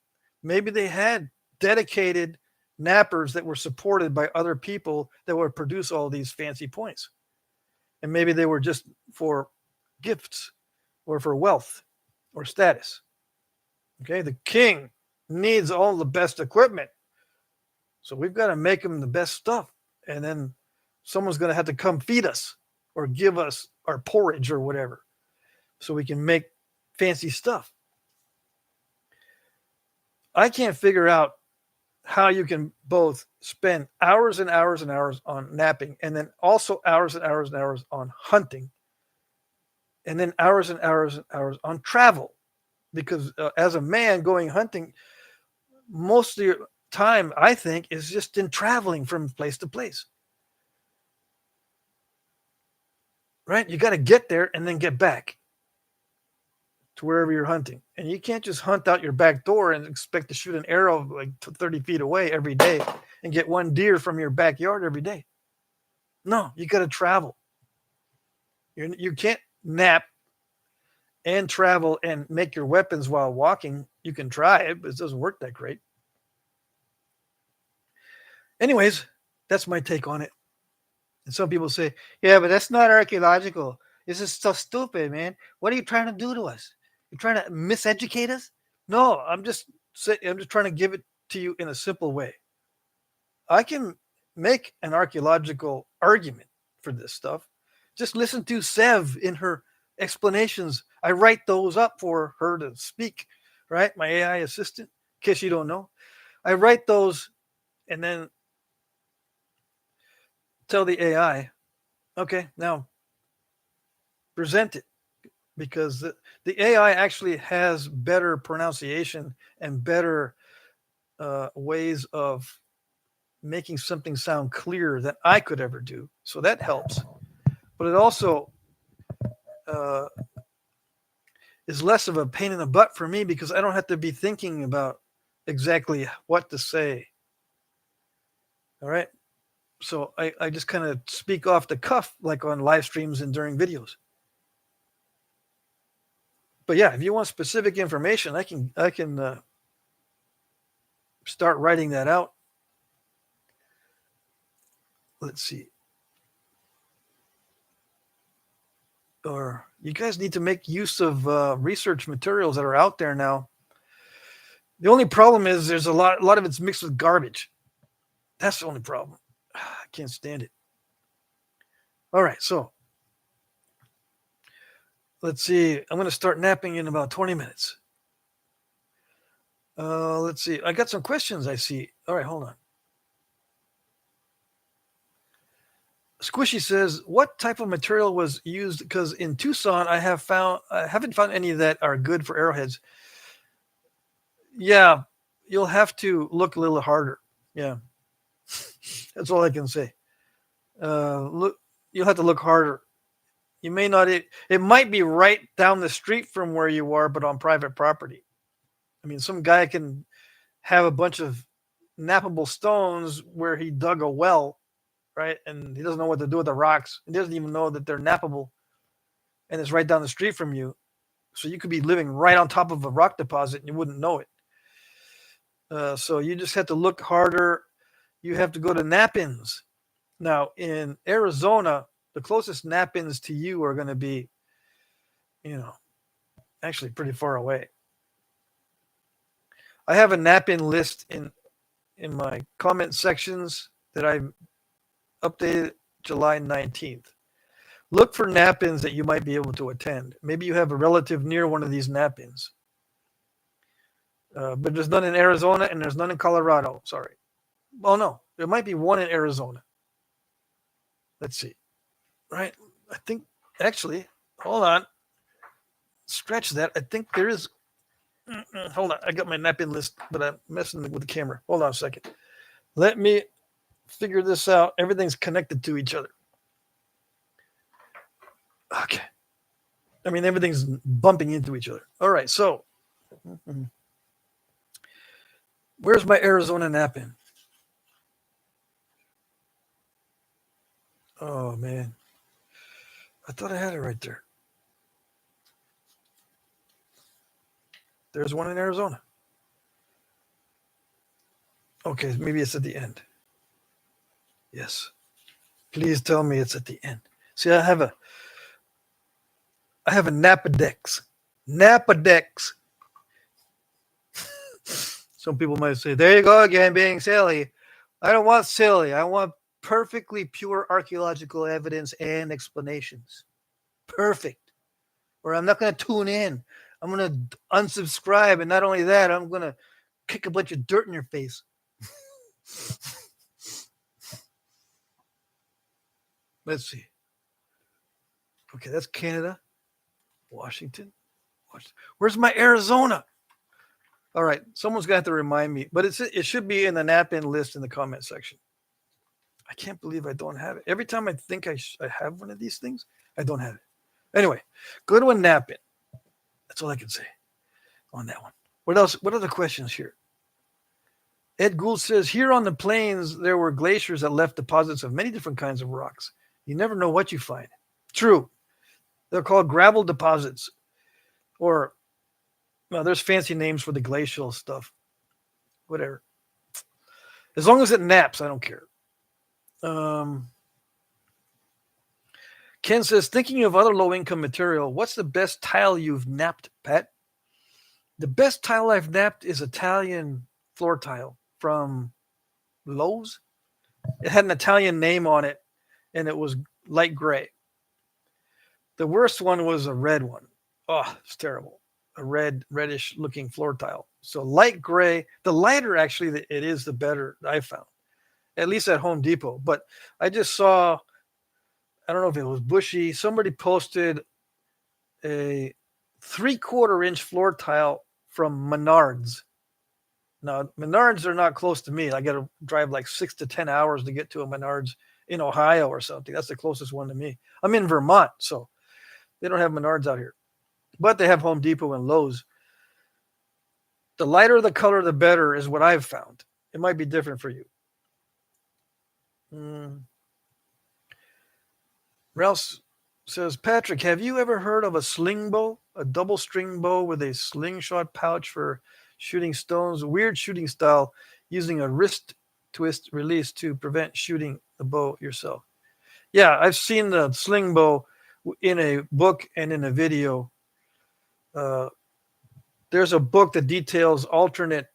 maybe they had dedicated nappers that were supported by other people that would produce all these fancy points. And maybe they were just for gifts or for wealth or status. Okay, the king needs all the best equipment. So we've got to make him the best stuff. And then someone's going to have to come feed us or give us our porridge or whatever so we can make fancy stuff. I can't figure out how you can both spend hours and hours and hours on napping and then also hours and hours and hours on hunting and then hours and hours and hours on travel. Because as a man going hunting, most of your time, I think, is just in traveling from place to place. Right? You got to get there and then get back to wherever you're hunting. And you can't just hunt out your back door and expect to shoot an arrow like 30 feet away every day and get one deer from your backyard every day. No, you got to travel. You can't nap and travel and make your weapons while walking. You can try it, but it doesn't work that great. Anyways, that's my take on it. And some people say, yeah, but that's not archaeological. This is so stupid, man. What are you trying to do to us? You're trying to miseducate us? No, I'm just trying to give it to you in a simple way. I can make an archaeological argument for this stuff. Just listen to Sev in her explanations. I write those up for her to speak, right? My AI assistant, in case you don't know. I write those and then tell the AI, okay, now present it. Because the AI actually has better pronunciation and better ways of making something sound clear than I could ever do. So that helps. But it also is less of a pain in the butt for me because I don't have to be thinking about exactly what to say. All right. So I just kind of speak off the cuff like on live streams and during videos. But yeah, if you want specific information, I can start writing that out. Let's see. Or you guys need to make use of research materials that are out there now. The only problem is there's a lot of it's mixed with garbage. That's the only problem. I can't stand it. All right, so let's see. I'm going to start napping in about 20 minutes. Let's see. I got some questions I see. All right, hold on. Squishy says, what type of material was used? Because in Tucson, I haven't found any that are good for arrowheads. Yeah, you'll have to look a little harder. Yeah, that's all I can say. Look, you'll have to look harder. You may not. It might be right down the street from where you are, but on private property. I mean, some guy can have a bunch of nappable stones where he dug a well, right? And he doesn't know what to do with the rocks. He doesn't even know that they're nappable, and it's right down the street from you. So you could be living right on top of a rock deposit and you wouldn't know it. So you just have to look harder. You have to go to nap-ins. Now, in Arizona, the closest nap-ins to you are going to be, actually pretty far away. I have a nap-in list in my comment sections that I updated July 19th. Look for nap-ins that you might be able to attend. Maybe you have a relative near one of these nap-ins. But there's none in Arizona and there's none in Colorado. Sorry. Well, no, there might be one in Arizona. Let's see. Right. I think actually, hold on. Scratch that. I think there is. Hold on. I got my nap-in list, but I'm messing with the camera. Hold on a second. Let me figure this out. Everything's connected to each other. Okay. I mean, everything's bumping into each other. All right. So, where's my Arizona nap-in? Oh, man. I thought I had it right there. There's one in Arizona. Okay, maybe it's at the end. Yes. Please tell me it's at the end. See, I have a Napadex. Napadex. Some people might say, there you go again, being silly. I don't want silly. I want perfectly pure archaeological evidence and explanations. Perfect. Or I'm not going to tune in. I'm going to unsubscribe. And not only that, I'm going to kick a bunch of dirt in your face. Let's see. Okay, that's Canada. Washington. Where's my Arizona? All right, someone's got to remind me, but it should be in the nap-in list in the comment section. I can't believe I don't have it. Every time I think I have one of these things, I don't have it. Anyway, go to a nap-in. That's all I can say on that one. What else? What other questions here? Ed Gould says, here on the plains, there were glaciers that left deposits of many different kinds of rocks. You never know what you find. True. They're called gravel deposits. Or, well, there's fancy names for the glacial stuff. Whatever. As long as it naps, I don't care. Ken says, thinking of other low-income material, what's the best tile you've napped, Pat? The best tile I've napped is Italian floor tile from Lowe's. It had an Italian name on it, and it was light gray. The worst one was a red one. Oh, it's terrible. A reddish-looking floor tile. So light gray. The lighter, actually, it is the better I found, at least at Home Depot. But I just saw, I don't know if it was Bushy, somebody posted a 3/4-inch floor tile from Menards. Now, Menards are not close to me. I got to drive like 6 to 10 hours to get to a Menards in Ohio or something. That's the closest one to me. I'm in Vermont, so they don't have Menards out here. But they have Home Depot and Lowe's. The lighter the color, the better is what I've found. It might be different for you. Ralph says, Patrick, have you ever heard of a sling bow? A double string bow with a slingshot pouch for shooting stones, weird shooting style, using a wrist twist release to prevent shooting the bow yourself. Yeah, I've seen the sling bow in a book and in a video. There's a book that details alternate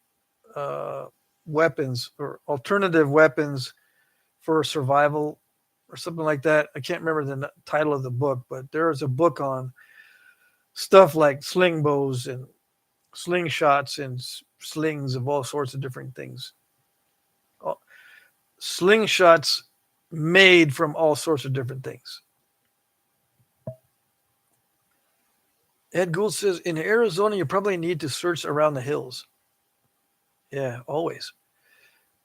weapons or alternative weapons for survival or something like that. I can't remember the title of the book, but there is a book on stuff like sling bows and slingshots and slings of all sorts of different things. Slingshots made from all sorts of different things. Ed Gould says, in Arizona, you probably need to search around the hills. Yeah, always.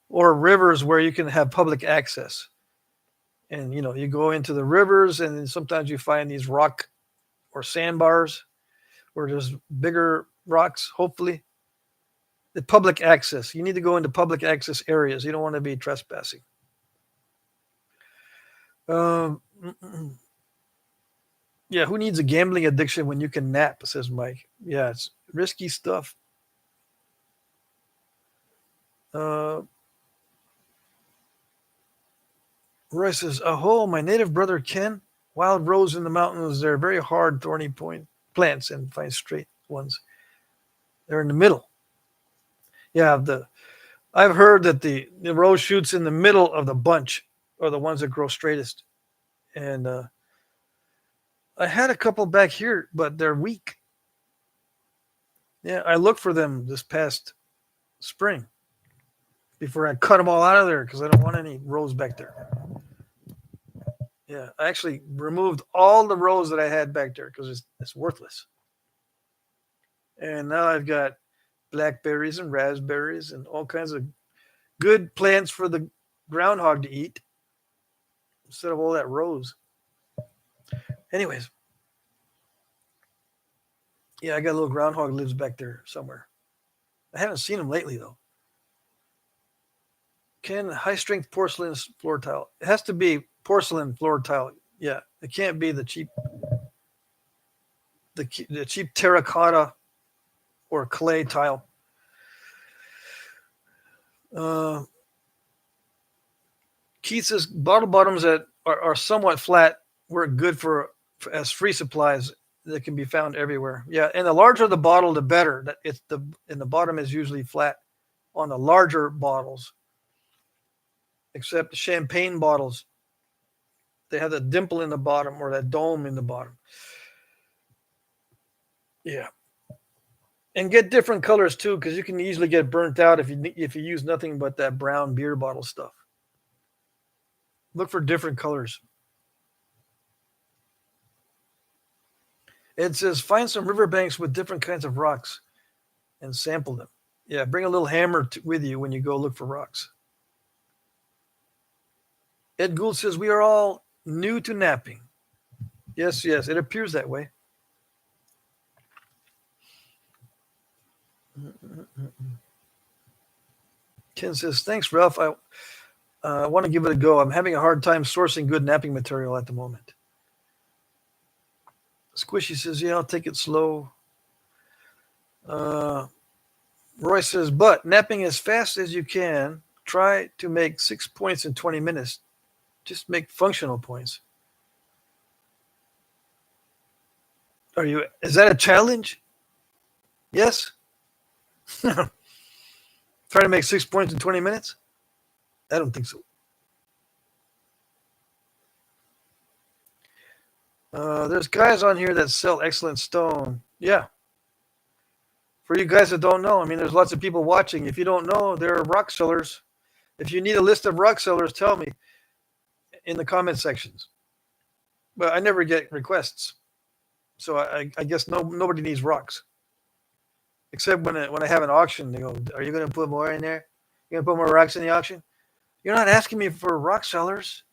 Or rivers where you can have public access. And, you go into the rivers and then sometimes you find these rock or sandbars where there's bigger rocks, hopefully. The public access. You need to go into public access areas. You don't want to be trespassing. Yeah, who needs a gambling addiction when you can nap, says Mike. Yeah, it's risky stuff. Roy says, Aho, my native brother Ken. Wild rose in the mountains. They're very hard, thorny plants and find straight ones. They're in the middle. Yeah, I've heard that the rose shoots in the middle of the bunch are the ones that grow straightest. And I had a couple back here, but they're weak. Yeah, I looked for them this past spring before I cut them all out of there because I don't want any rose back there. Yeah, I actually removed all the rose that I had back there because it's worthless. And now I've got blackberries and raspberries and all kinds of good plants for the groundhog to eat instead of all that rose. Anyways. Yeah, I got a little groundhog lives back there somewhere. I haven't seen him lately, though. Can high-strength porcelain floor tile? It has to be porcelain floor tile. Yeah, it can't be the cheap terracotta or clay tile. Keith says bottle bottoms that are somewhat flat work good for as free supplies that can be found everywhere. Yeah, and the larger the bottle, the better. And the bottom is usually flat on the larger bottles, except the champagne bottles. They have the dimple in the bottom or that dome in the bottom. Yeah. And get different colors too, because you can easily get burnt out if you use nothing but that brown beer bottle stuff. Look for different colors. It says find some riverbanks with different kinds of rocks and sample them. Yeah, bring a little hammer with you when you go look for rocks. Ed Gould says, we are all new to napping. Yes, yes, it appears that way. Ken says, thanks, Ralph. I want to give it a go. I'm having a hard time sourcing good napping material at the moment. Squishy says, yeah, I'll take it slow. Roy says, but napping as fast as you can. Try to make 6 points in 20 minutes. Just make functional points. Is that a challenge? Yes? Try to make 6 points in 20 minutes? I don't think so. There's guys on here that sell excellent stone. Yeah. For you guys that don't know, I mean, there's lots of people watching. If you don't know, there are rock sellers. If you need a list of rock sellers, tell me in the comment sections. But I never get requests. So I guess nobody needs rocks. Except when I have an auction, they go, are you going to put more in there? You going to put more rocks in the auction? You're not asking me for rock sellers.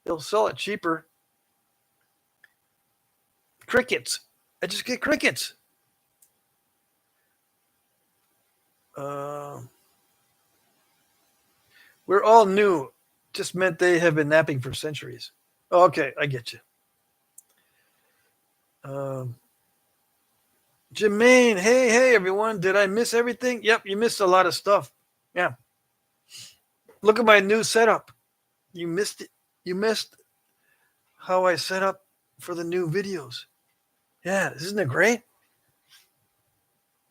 They'll sell it cheaper. Crickets. I just get crickets. We're all new. Just meant they have been napping for centuries. Oh, okay, I get you. Jermaine, hey, everyone. Did I miss everything? Yep, you missed a lot of stuff. Yeah. Look at my new setup. You missed it. You missed how I set up for the new videos. Yeah, isn't it great?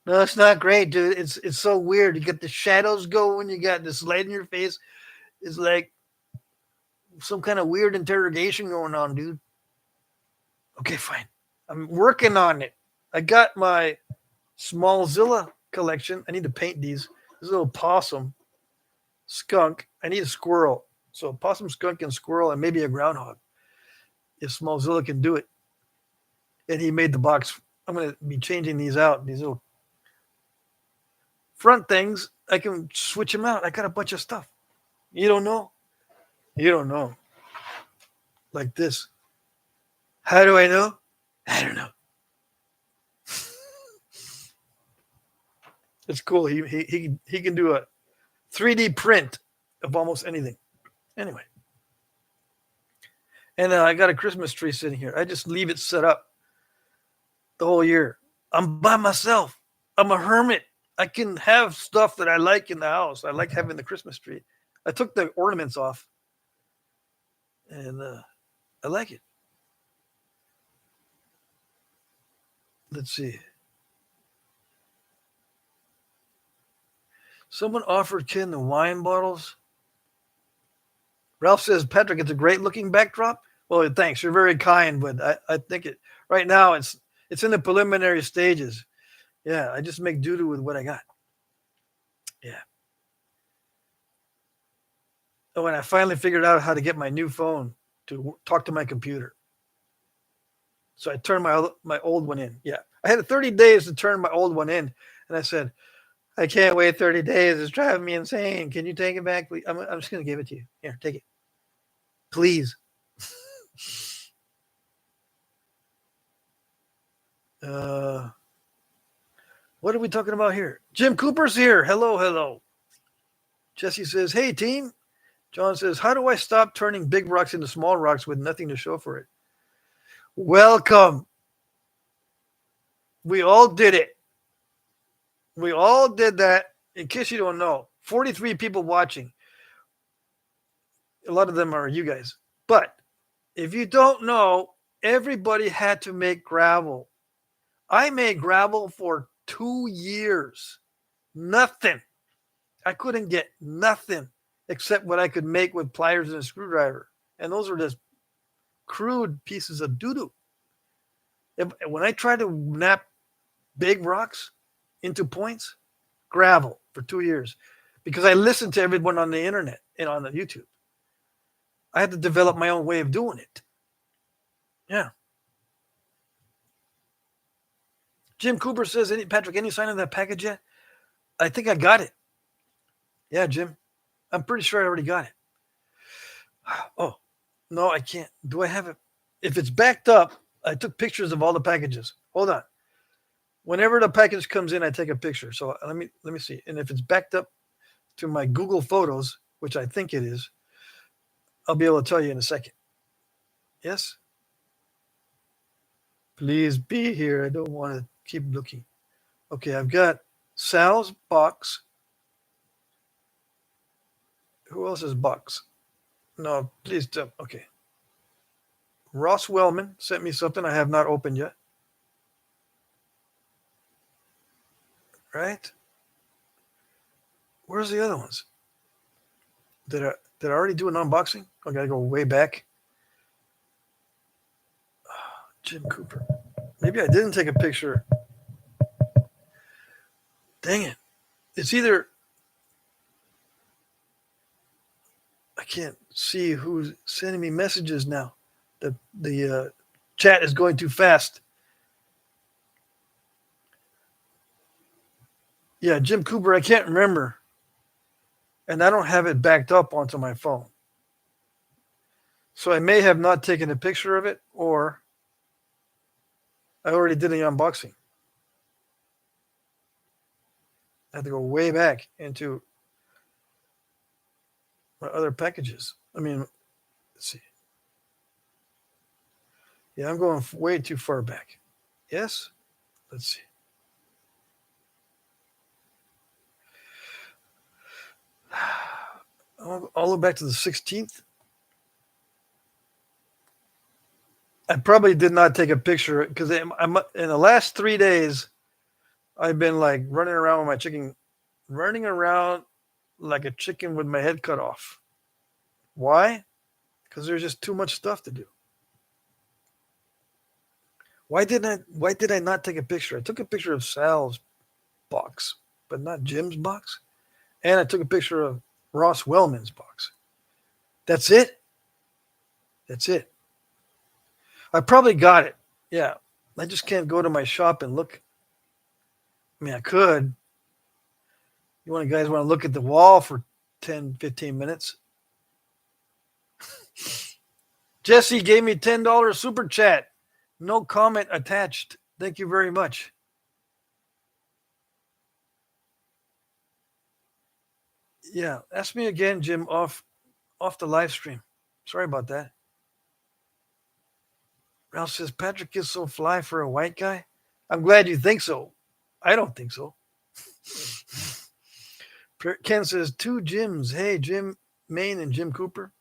No, it's not great, dude. It's so weird. You get the shadows going. You got this light in your face. It's like some kind of weird interrogation going on, dude. Okay, fine. I'm working on it. I got my Smallzilla collection. I need to paint these. This little possum, skunk. I need a squirrel. So possum, skunk, and squirrel, and maybe a groundhog. If Smallzilla can do it. And he made the box. I'm going to be changing these out. These little front things, I can switch them out. I got a bunch of stuff. You don't know? You don't know. Like this. How do I know? I don't know. It's cool. He can do a 3D print of almost anything. Anyway. And I got a Christmas tree sitting here. I just leave it set up the whole year. I'm by myself. I'm a hermit. I can have stuff that I like in the house. I like having the Christmas tree. I took the ornaments off. And I like it. Let's see. Someone offered Ken the wine bottles. Ralph says, Patrick, it's a great looking backdrop. Well, thanks. You're very kind, but I think it right now it's in the preliminary stages. Yeah, I just make doo-doo with what I got. Yeah. Oh, and I finally figured out how to get my new phone to talk to my computer. So I turned my old one in. Yeah. I had 30 days to turn my old one in. And I said, I can't wait 30 days. It's driving me insane. Can you take it back, please? I'm just going to give it to you. Here, take it. Please. What are we talking about here? Jim Cooper's here. Hello. Jesse says, hey, team. John says, how do I stop turning big rocks into small rocks with nothing to show for it? Welcome. We all did it. We all did that. In case you don't know, 43 people watching. A lot of them are you guys. But if you don't know, everybody had to make gravel. I made gravel for 2 years. Nothing. I couldn't get nothing except what I could make with pliers and a screwdriver. And those are just crude pieces of doo-doo. When I try to nap big rocks into points, gravel for 2 years. Because I listened to everyone on the internet and on the YouTube. I had to develop my own way of doing it. Yeah. Jim Cooper says, Patrick, any sign of that package yet? I think I got it. Yeah, Jim. I'm pretty sure I already got it. Oh, no, I can't. Do I have it? If it's backed up, I took pictures of all the packages. Hold on. Whenever the package comes in, I take a picture. So let me see. And if it's backed up to my Google Photos, which I think it is, I'll be able to tell you in a second. Yes? Please be here. I don't want to keep looking. Okay, I've got Sal's box. Who else's box? No, please don't. Okay. Ross Wellman sent me something I have not opened yet. Right? Where's the other ones? Did I already do an unboxing? I gotta go way back. Jim Cooper. Maybe I didn't take a picture. Dang it. It's either I can't see who's sending me messages now. The chat is going too fast. Yeah, Jim Cooper, I can't remember. And I don't have it backed up onto my phone. So I may have not taken a picture of it, or I already did an unboxing. I have to go way back into my other packages. I mean, let's see. Yeah, I'm going way too far back. Yes? Let's see. I'll go back to the 16th. I probably did not take a picture because in the last 3 days, I've been like running around with my chicken, running around like a chicken with my head cut off. Why? Because there's just too much stuff to do. Why did I not take a picture? I took a picture of Sal's box, but not Jim's box. And I took a picture of Ross Wellman's box. That's it. That's it. I probably got it. Yeah. I just can't go to my shop and look. I mean, I could. You guys want to look at the wall for 10, 15 minutes? Jesse gave me $10 super chat. No comment attached. Thank you very much. Yeah, ask me again, Jim, off the live stream. Sorry about that. Ralph says, Patrick is so fly for a white guy. I'm glad you think so. I don't think so. Ken says, 2 Jims. Hey, Jim Maine and Jim Cooper.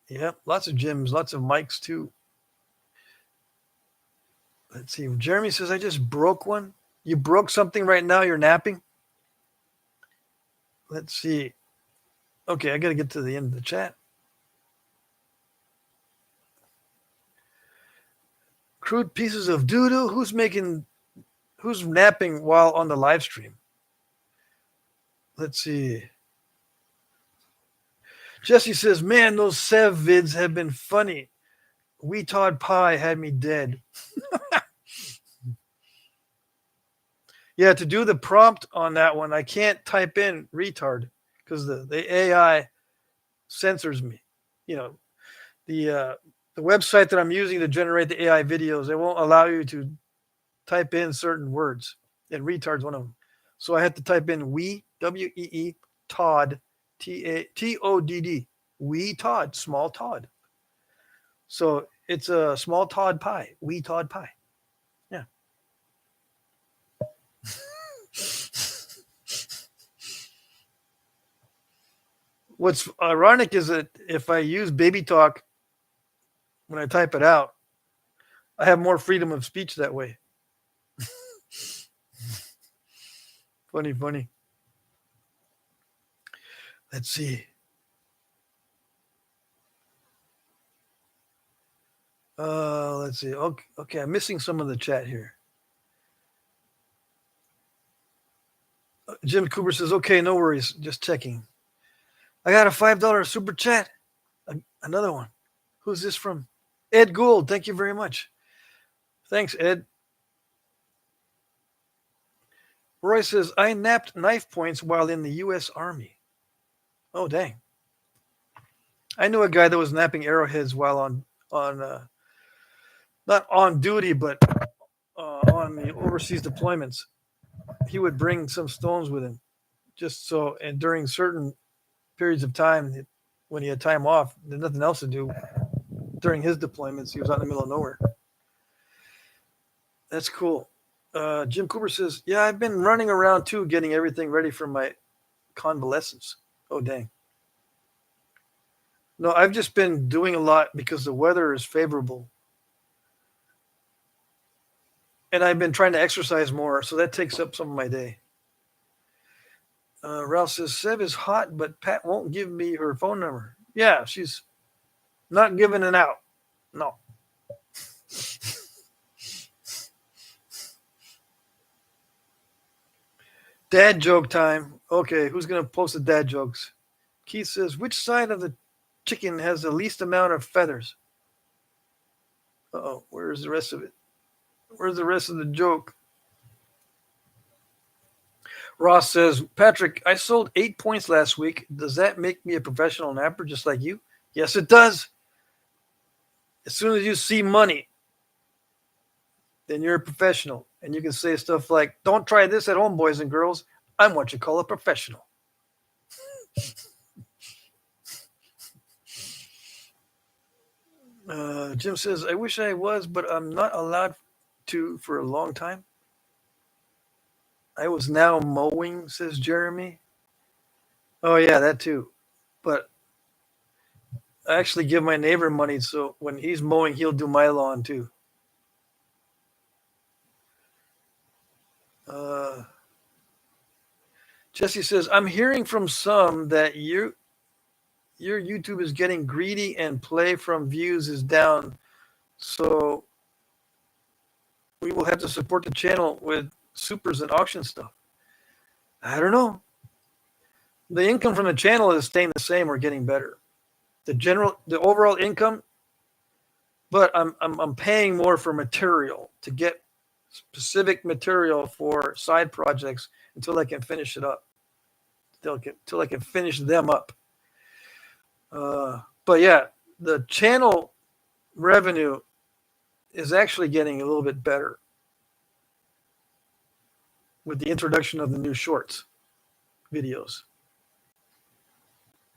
Yeah, lots of Jims, lots of Mikes too. Let's see. Jeremy says, I just broke one. You broke something right now. You're napping. Let's see. Okay, I got to get to the end of the chat. Crude pieces of doo-doo. Who's napping while on the live stream? Let's see. Jesse says, man, those Sev vids have been funny. Wee Todd Pie had me dead. Yeah, to do the prompt on that one, I can't type in retard because the AI censors me. You know, the website that I'm using to generate the AI videos, it won't allow you to type in certain words, and retard's one of them. So I had to type in wee, W-E-E, Todd, T-O-D-D, wee Todd, small Todd. So it's a small Todd pie, wee Todd pie. Yeah. What's ironic is that if I use baby talk when I type it out, I have more freedom of speech that way. Funny. Let's see. Let's see. Okay, I'm missing some of the chat here. Jim Cooper says, okay, no worries. Just checking. I got a $5 super chat. Another one. Who's this from? Ed Gould. Thank you very much. Thanks, Ed. Roy says, I napped knife points while in the U.S. Army. Oh, dang. I knew a guy that was napping arrowheads while on not on duty, but on the overseas deployments. He would bring some stones with him just so, and during certain periods of time, when he had time off, there's nothing else to do during his deployments. He was out in the middle of nowhere. That's cool. Jim Cooper says, yeah, I've been running around too, getting everything ready for my convalescence. Oh, dang. No, I've just been doing a lot because the weather is favorable. And I've been trying to exercise more, so that takes up some of my day. Ralph says, Seb is hot, but Pat won't give me her phone number. Yeah, she's not giving it out. No. Dad joke time. Okay, who's going to post the dad jokes? Keith says, which side of the chicken has the least amount of feathers? Uh-oh, where's the rest of it? Where's the rest of the joke? Ross says, Patrick, I sold 8 points last week. Does that make me a professional napper just like you? Yes, it does. As soon as you see money, then you're a professional. And you can say stuff like, don't try this at home, boys and girls. I'm what you call a professional. Jim says, I wish I was, but I'm not allowed to for a long time. I was now mowing, says Jeremy. Oh, yeah, that too. But I actually give my neighbor money, so when he's mowing, he'll do my lawn too. Jesse says, I'm hearing from some that your YouTube is getting greedy and play from views is down. So we will have to support the channel with supers and auction stuff. I don't know. The income from the channel is staying the same or getting better. The overall income, but I'm paying more for material to get specific material for side projects until I can finish it up. Until I can finish them up. But yeah, the channel revenue is actually getting a little bit better with the introduction of the new shorts videos.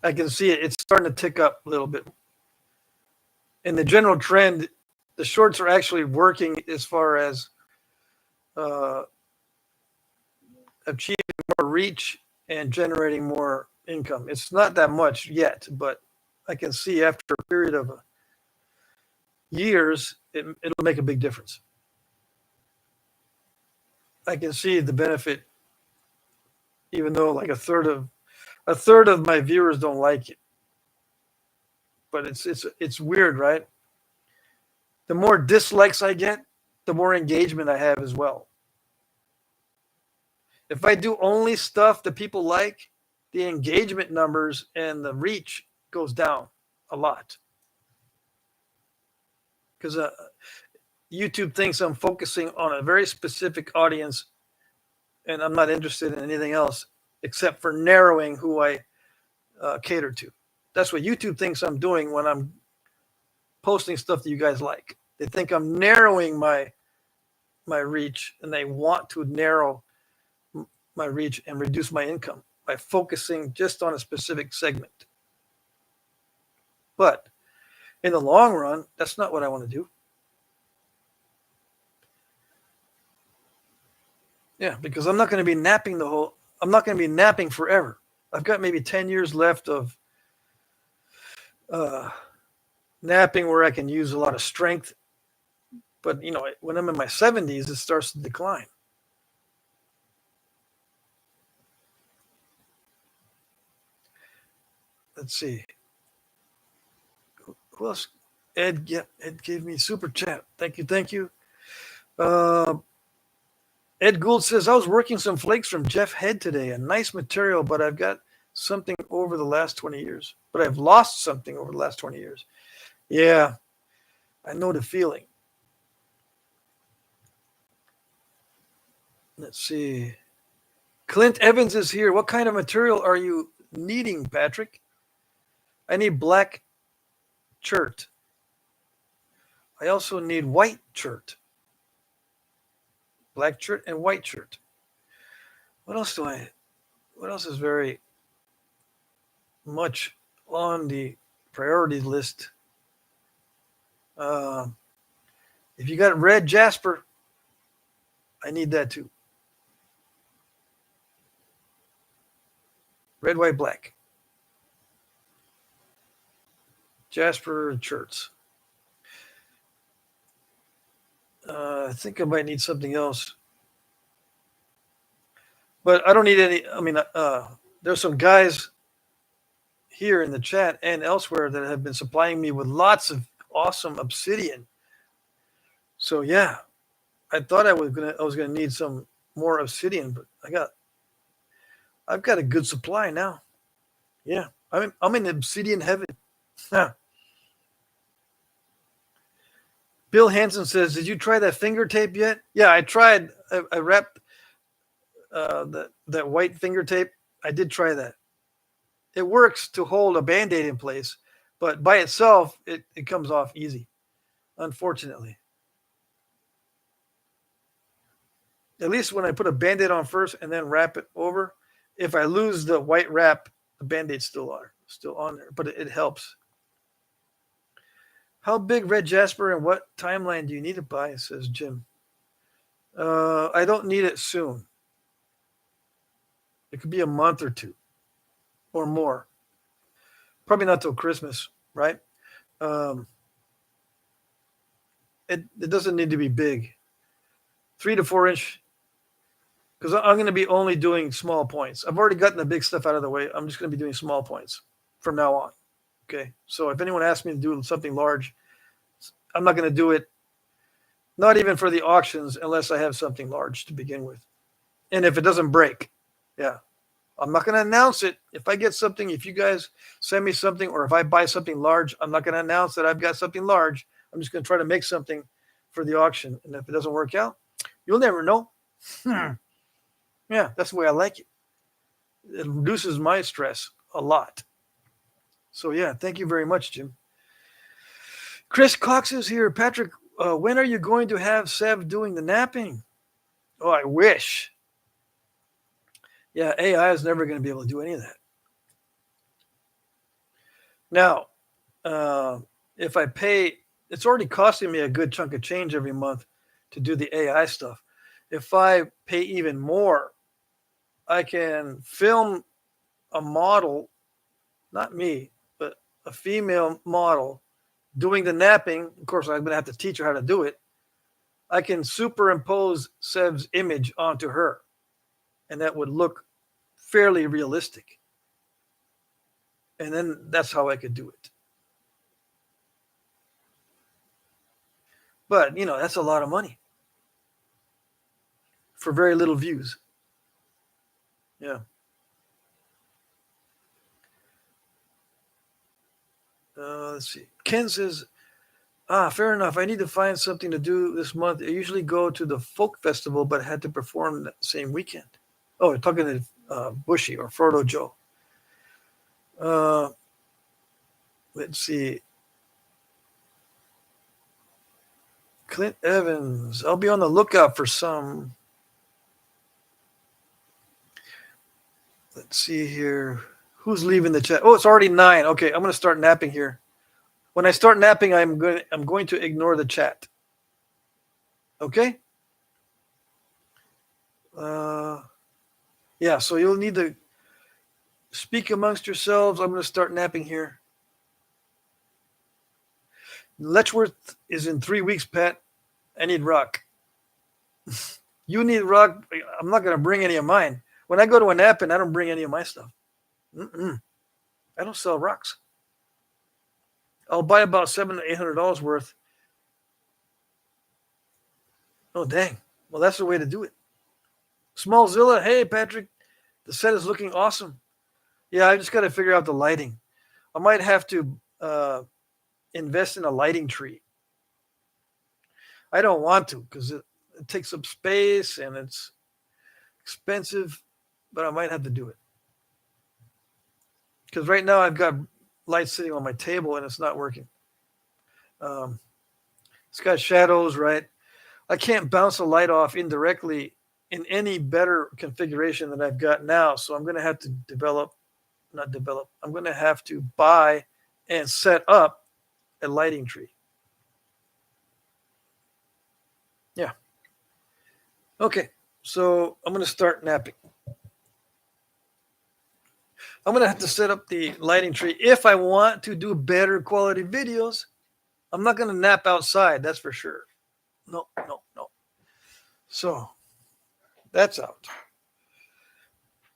I can see it's starting to tick up a little bit. And the general trend, the shorts are actually working as far as achieving more reach and generating more income. It's not that much yet, but I can see after a period of years, it'll make a big difference. I can see the benefit, even though like a third of my viewers don't like it. But it's weird, right? The more dislikes I get, the more engagement I have as well. If I do only stuff that people like, the engagement numbers and the reach goes down a lot. Because YouTube thinks I'm focusing on a very specific audience and I'm not interested in anything else except for narrowing who I cater to. That's what YouTube thinks I'm doing when I'm posting stuff that you guys like. They think I'm narrowing my reach, and they want to narrow my reach and reduce my income by focusing just on a specific segment. But in the long run, that's not what I want to do. Yeah, because I'm not going to be napping I'm not going to be napping forever. I've got maybe 10 years left of napping where I can use a lot of strength. But, when I'm in my 70s, it starts to decline. Let's see. Who else? Ed gave me super chat. Thank you. Ed Gould says, I was working some flakes from Jeff Head today. A nice material, but I've got something over the last 20 years. But I've lost something over the last 20 years. Yeah, I know the feeling. Let's see. Clint Evans is here. What kind of material are you needing, Patrick? I need black shirt. I also need white shirt. Black shirt and white shirt. What else do I? What else is very much on the priority list? Uh, if you got red jasper, I need that too. Red, white, black. Jasper shirts. I think I might need something else. But I don't need any. I mean, there's some guys here in the chat and elsewhere that have been supplying me with lots of awesome obsidian. So yeah, I thought I was gonna need some more obsidian, but I've got a good supply now. Yeah, I'm in obsidian heaven. Bill Hansen says, "Did you try that finger tape yet?" Yeah, I tried. I wrapped that white finger tape. I did try that. It works to hold a Band-Aid in place, but by itself, it comes off easy, unfortunately. At least when I put a Band-Aid on first and then wrap it over, if I lose the white wrap, the Band-Aid's still on there, but it helps. How big red jasper and what timeline do you need it by, says Jim. I don't need it soon. It could be a month or two or more. Probably not till Christmas, right? It doesn't need to be big. 3 to 4 inch, because I'm going to be only doing small points. I've already gotten the big stuff out of the way. I'm just going to be doing small points from now on. Okay, so if anyone asks me to do something large, I'm not going to do it, not even for the auctions, unless I have something large to begin with. And if it doesn't break, yeah. I'm not going to announce it. If I get something, if you guys send me something, or if I buy something large, I'm not going to announce that I've got something large. I'm just going to try to make something for the auction. And if it doesn't work out, you'll never know. Yeah, that's the way I like it. It reduces my stress a lot. So yeah, thank you very much, Jim. Chris Cox is here. Patrick, when are you going to have Sev doing the napping? Oh, I wish. Yeah, AI is never going to be able to do any of that. Now, if I pay, it's already costing me a good chunk of change every month to do the AI stuff. If I pay even more, I can film a model, not me, but a female model doing the napping. Of course, I'm going to have to teach her how to do it. I can superimpose Sev's image onto her, and that would look fairly realistic. And then that's how I could do it. But, that's a lot of money for very little views. Yeah. Let's see. Ken says, fair enough. I need to find something to do this month. I usually go to the folk festival, but had to perform that same weekend. Oh, you're talking to Bushy or Frodo Joe. Let's see. Clint Evans. I'll be on the lookout for some. Let's see here. Who's leaving the chat? Oh, it's already 9. Okay, I'm going to start napping here. When I start napping, I'm going to ignore the chat. Okay? Yeah, so you'll need to speak amongst yourselves. I'm going to start napping here. Letchworth is in 3 weeks, Pat. I need rock. You need rock. I'm not going to bring any of mine. When I go to a napping, I don't bring any of my stuff. I don't sell rocks. I'll buy about $700 to $800 worth. Oh, dang. Well, that's the way to do it. Smallzilla, hey, Patrick. The set is looking awesome. Yeah, I just got to figure out the lighting. I might have to invest in a lighting tree. I don't want to because it takes up space and it's expensive. but I might have to do it. Because right now I've got light sitting on my table and it's not working. It's got shadows, right? I can't bounce a light off indirectly in any better configuration than I've got now. So I'm going to have to I'm going to have to buy and set up a lighting tree. Yeah. Okay. So I'm going to start napping. I'm going to have to set up the lighting tree if I want to do better quality videos. I'm not going to nap outside. That's for sure. No. So that's out.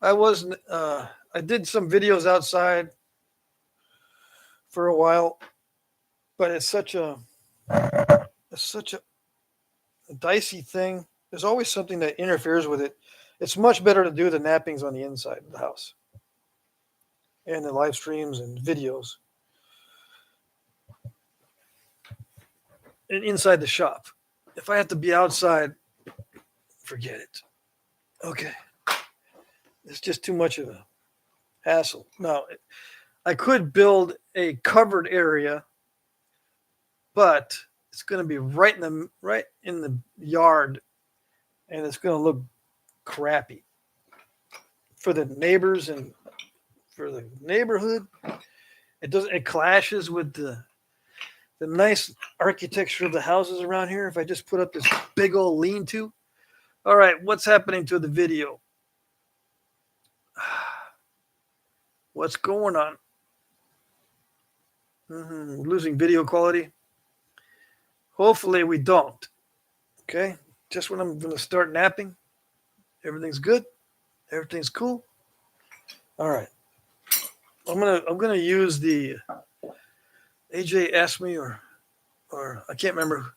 I did some videos outside for a while, but it's such a dicey thing. There's always something that interferes with it. It's much better to do the nappings on the inside of the house and the live streams and videos and inside the shop. If I have to be outside, forget it. Okay. It's just too much of a hassle. Now, I could build a covered area, but it's going to be right in the yard, and it's going to look crappy for the neighbors and for the neighborhood. It clashes with the nice architecture of the houses around here. If I just put up this big old lean-to. All right, what's happening to the video? What's going on? Losing video quality. Hopefully we don't. Okay, just when I'm going to start napping, everything's good. Everything's cool. All right. I'm gonna use the AJ asked me or I can't remember.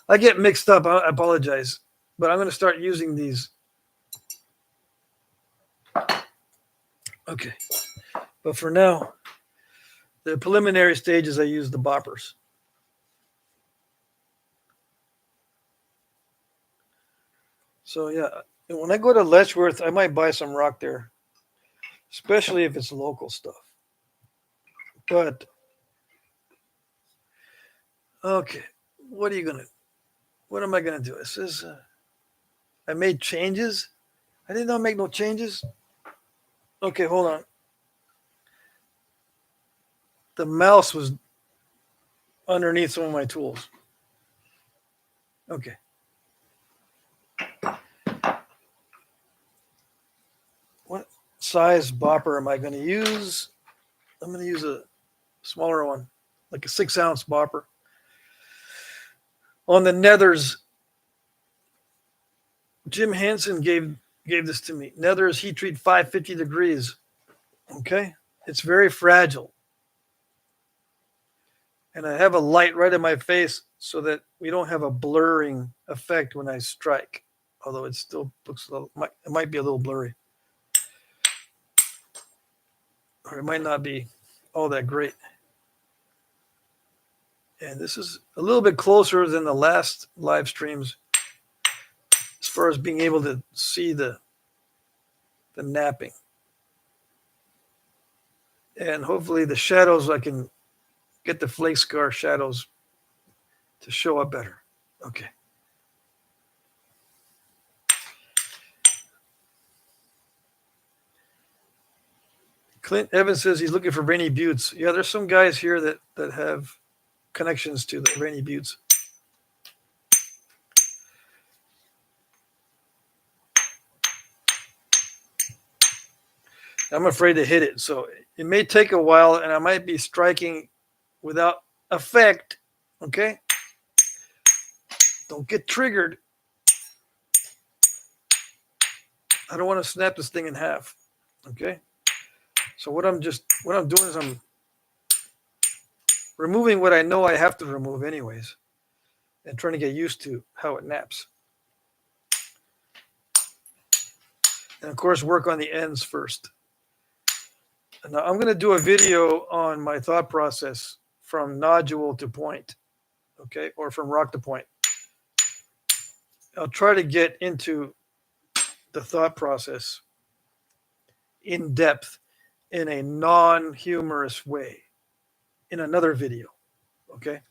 I get mixed up. I apologize, but I'm gonna start using these. Okay, but for now, the preliminary stages I use the boppers. So yeah, when I go to Letchworth, I might buy some rock there, especially if it's local stuff. But okay, what am I gonna do? It says I made changes. I did not make no changes. Okay, hold on. The mouse was underneath some of my tools. Okay. What size bopper am I going to use? I'm going to use a smaller one, like a 6-ounce bopper. On the nethers, Jim Hansen gave this to me. Nethers heat treat 550 degrees. Okay, it's very fragile. And I have a light right in my face so that we don't have a blurring effect when I strike. Although it still looks it might be a little blurry. Or it might not be all that great. And this is a little bit closer than the last live streams as far as being able to see the napping. And hopefully the shadows, I can get the flake scar shadows to show up better. Okay. Clint Evans says he's looking for Rainy Buttes. Yeah, there's some guys here that have connections to the Rainy Buttes. I'm afraid to hit it, so it may take a while, and I might be striking without effect. Okay? Don't get triggered. I don't want to snap this thing in half. Okay? So what I'm doing is I'm removing what I know I have to remove anyways, and trying to get used to how it naps. And of course, work on the ends first. Now I'm going to do a video on my thought process from nodule to point, okay, or from rock to point. I'll try to get into the thought process in depth in a non-humorous way in another video. Okay,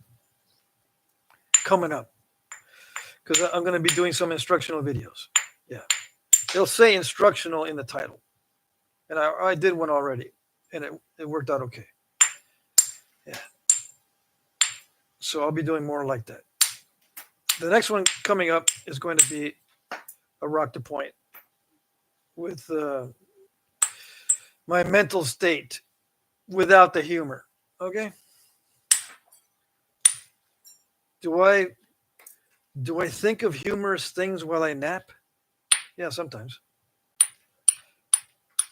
coming up, because I'm going to be doing some instructional videos. Yeah, it'll say instructional in the title, and I did one already, and it worked out okay. Yeah, so I'll be doing more like that. The next one coming up is going to be a rock to point with my mental state without the humor. Okay. Do I think of humorous things while I nap? Yeah, sometimes.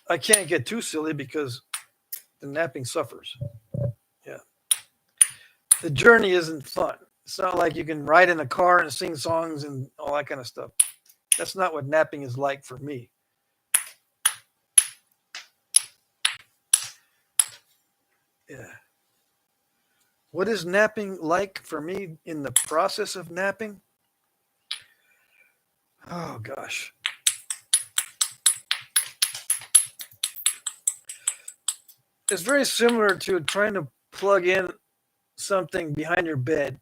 I can't get too silly because the napping suffers. Yeah. The journey isn't fun. It's not like you can ride in a car and sing songs and all that kind of stuff. That's not what napping is like for me. Yeah. What is napping like for me in the process of napping? Oh, gosh. It's very similar to trying to plug in something behind your bed.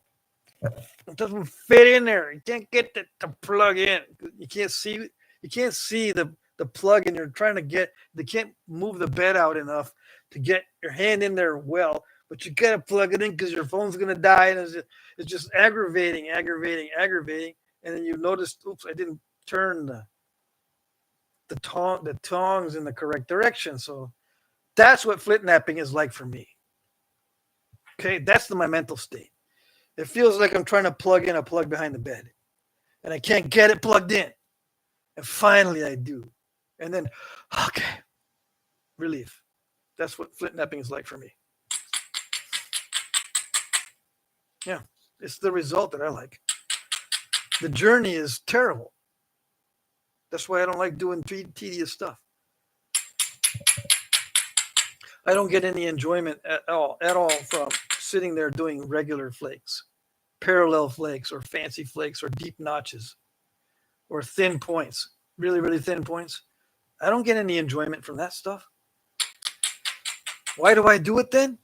It doesn't fit in there. You can't get it to plug in. You can't see the plug, and you're trying to they can't move the bed out enough to get your hand in there well, but you gotta plug it in because your phone's gonna die, and it's just aggravating, and then you notice, oops, I didn't turn the tongs in the correct direction. So that's what flintnapping is like for me. Okay, that's my mental state. It feels like I'm trying to plug in a plug behind the bed, and I can't get it plugged in. And finally I do. And then, okay, relief. That's what flintnapping is like for me. Yeah, it's the result that I like. The journey is terrible. That's why I don't like doing tedious stuff. I don't get any enjoyment at all from sitting there doing regular flakes, parallel flakes, or fancy flakes, or deep notches, or thin points, really, really thin points. I don't get any enjoyment from that stuff. Why do I do it then?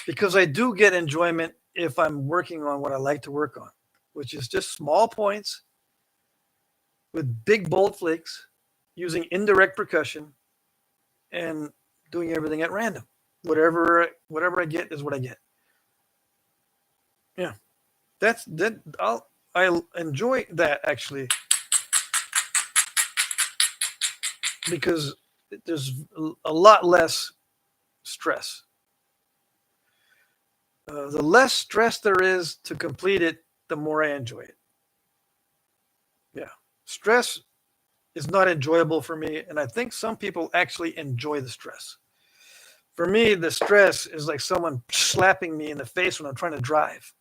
Because I do get enjoyment if I'm working on what I like to work on, which is just small points with big bold flakes, using indirect percussion, and doing everything at random. Whatever I get is what I get. Yeah, that's that. I enjoy that actually, because there's a lot less stress. The less stress there is to complete it, the more I enjoy it. Yeah, stress is not enjoyable for me, and I think some people actually enjoy the stress. For me, the stress is like someone slapping me in the face when I'm trying to drive.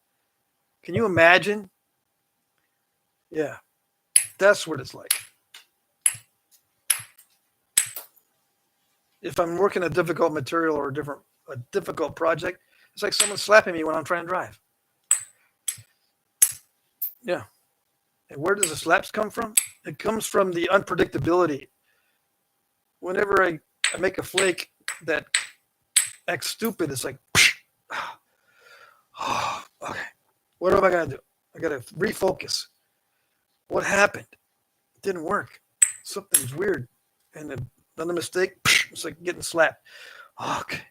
Can you imagine? Yeah, that's what it's like. If I'm working a difficult material or a difficult project, it's like someone slapping me when I'm trying to drive. Yeah. And where does the slaps come from? It comes from the unpredictability. Whenever I make a flake that acts stupid, it's like, oh, okay, what am I going to do? I got to refocus. What happened? It didn't work. Something's weird. And another mistake, it's like getting slapped. Okay.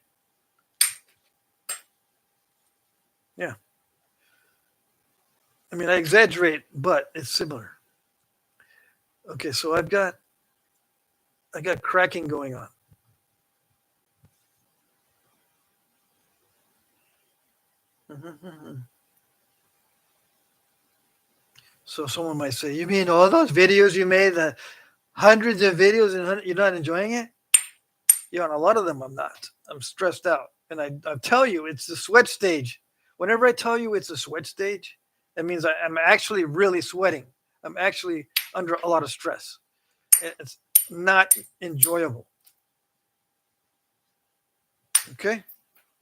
Yeah. I mean, I exaggerate, but it's similar. Okay, so I got cracking going on. So someone might say, you mean all those videos you made, the hundreds of videos, and you're not enjoying it? Yeah, on a lot of them I'm not. I'm stressed out. And I tell you, it's the sweat stage. Whenever I tell you it's a sweat stage, that means I'm actually really sweating. I'm actually under a lot of stress. It's not enjoyable. Okay?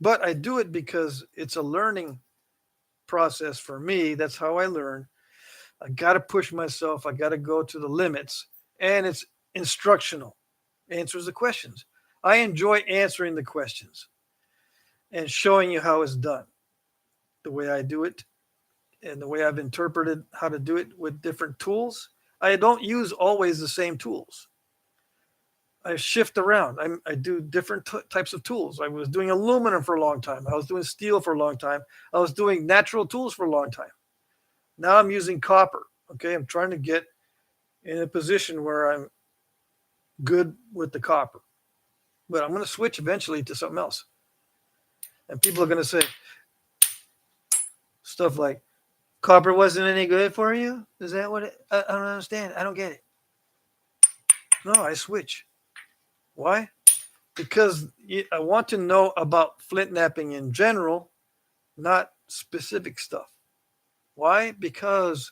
But I do it because it's a learning process for me. That's how I learn. I got to push myself. I got to go to the limits. And it's instructional. answers the questions. I enjoy answering the questions and showing you how it's done, the way I do it, and the way I've interpreted how to do it with different tools. I don't use always the same tools. I shift around. I do different types of tools. I was doing aluminum for a long time. I was doing steel for a long time. I was doing natural tools for a long time. Now I'm using copper. Okay, I'm trying to get in a position where I'm good with the copper. But I'm going to switch eventually to something else. And people are going to say stuff like, copper wasn't any good for you? Is that what I don't understand. I don't get it. No, I switch. Why? Because I want to know about flintknapping in general, not specific stuff. Why? Because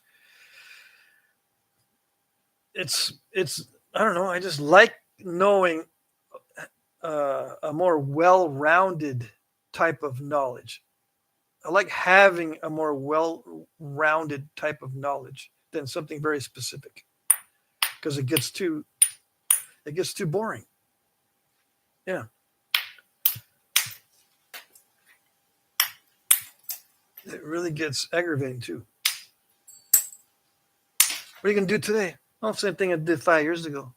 it's I don't know. I just like knowing a more well-rounded type of knowledge. I like having a more well-rounded type of knowledge than something very specific, because it gets too boring. Yeah. It really gets aggravating too. What are you gonna do today? Oh, same thing I did 5 years ago.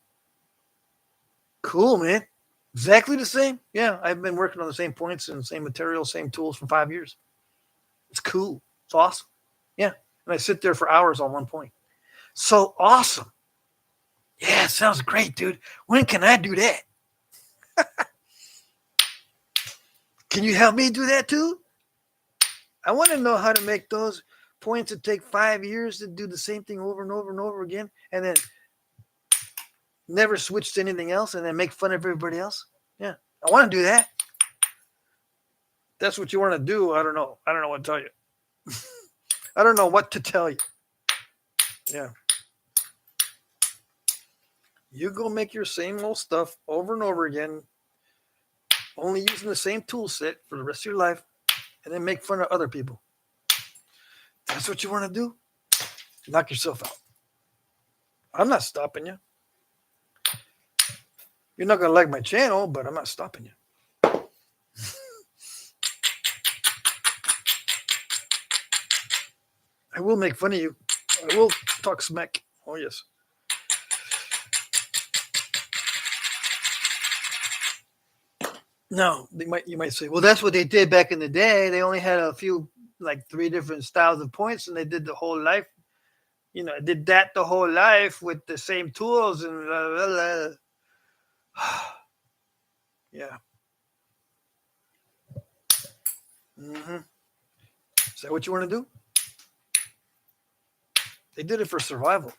Cool, man. Exactly the same. Yeah, I've been working on the same points and same material, same tools for 5 years. It's cool. It's awesome. Yeah. And I sit there for hours on one point. So awesome. Yeah, sounds great, dude. When can I do that? Can you help me do that too? I want to know how to make those points that take 5 years to do the same thing over and over and over again, and then never switch to anything else, and then make fun of everybody else. Yeah, I want to do that. That's what you want to do. I don't know. I don't know what to tell you. I don't know what to tell you. Yeah. You go make your same old stuff over and over again, only using the same tool set for the rest of your life, and then make fun of other people. That's what you want to do? Knock yourself out. I'm not stopping you. You're not going to like my channel, but I'm not stopping you. I will make fun of you. I will talk smack. Oh, yes. No, you might say, well, that's what they did back in the day. They only had a few, like 3 different styles of points, and they did the whole life. You know, did that the whole life with the same tools and blah, blah, blah. Yeah. Mm-hmm. Is that what you want to do? They did it for survival.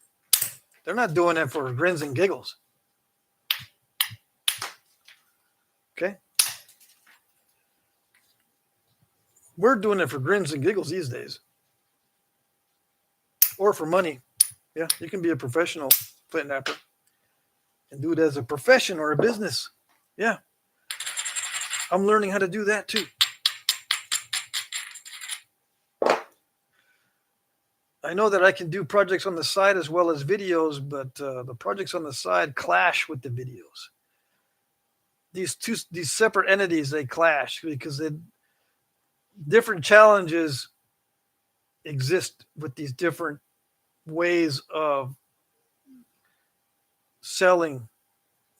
They're not doing it for grins and giggles. Okay? We're doing it for grins and giggles these days. Or for money. Yeah, you can be a professional flint napper and do it as a profession or a business. Yeah. I'm learning how to do that too. I know that I can do projects on the side as well as videos, but the projects on the side clash with the videos. These separate entities, they clash because different challenges exist with these different ways of selling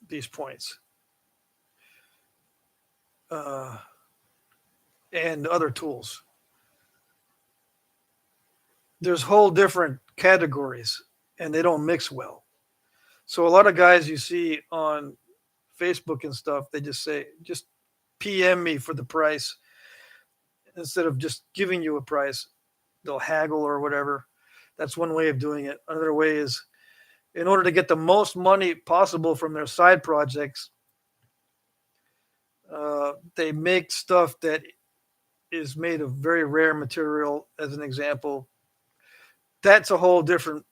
these points and other tools. There's whole different categories and they don't mix well. So a lot of guys you see on Facebook and stuff, they just say, just PM me for the price. Instead of just giving you a price, they'll haggle or whatever. That's one way of doing it. Another way is, in order to get the most money possible from their side projects, they make stuff that is made of very rare material, as an example. That's a whole different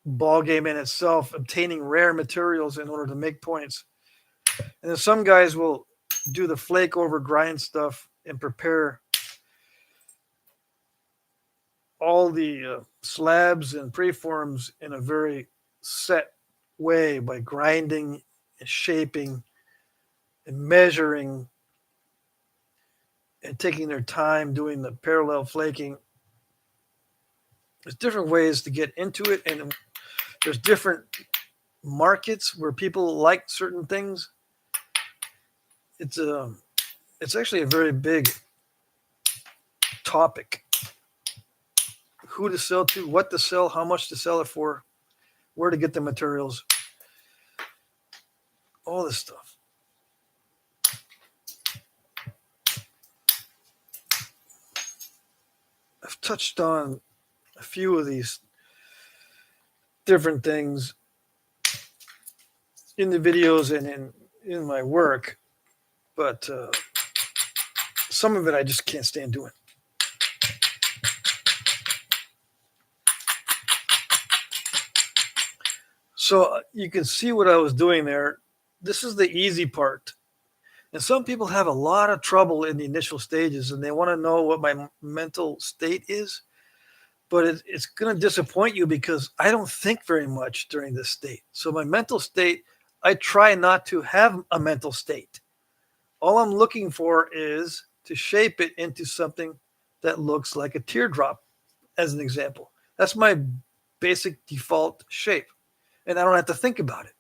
ballgame in itself, obtaining rare materials in order to make points. And then some guys will do the flake over grind stuff and prepare all the slabs and preforms in a very set way by grinding and shaping and measuring and taking their time doing the parallel flaking. There's different ways to get into it, and there's different markets where people like certain things. It's actually a very big topic. Who to sell to, what to sell, how much to sell it for, where to get the materials, all this stuff. I've touched on a few of these different things in the videos and in my work, but some of it I just can't stand doing. So you can see what I was doing there. This is the easy part. And some people have a lot of trouble in the initial stages, and they want to know what my mental state is. But it's going to disappoint you because I don't think very much during this state. So my mental state, I try not to have a mental state. All I'm looking for is to shape it into something that looks like a teardrop, as an example. That's my basic default shape. And I don't have to think about it.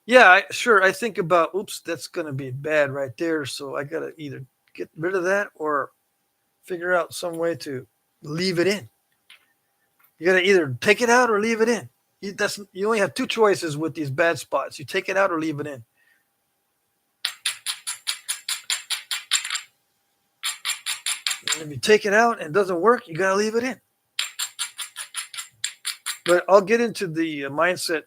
Yeah, I think about, oops, that's going to be bad right there. So I got to either get rid of that or figure out some way to leave it in. You got to either take it out or leave it in. You only have two choices with these bad spots. You take it out or leave it in. And if you take it out and it doesn't work, you got to leave it in. But I'll get into the mindset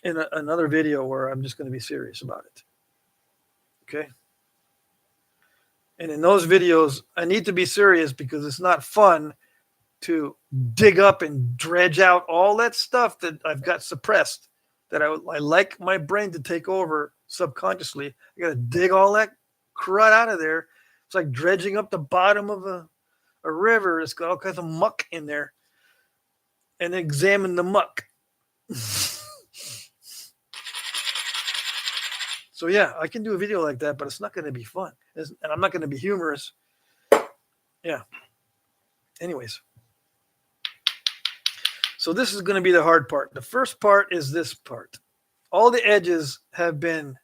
in another video where I'm just going to be serious about it. Okay? And in those videos, I need to be serious because it's not fun to dig up and dredge out all that stuff that I've got suppressed, that I like my brain to take over subconsciously. I got to dig all that crud out of there. It's like dredging up the bottom of a river. It's got all kinds of muck in there. And examine the muck. So yeah, I can do a video like that, but it's not going to be fun. And I'm not going to be humorous. Yeah. Anyways. So this is going to be the hard part. The first part is this part. All the edges have been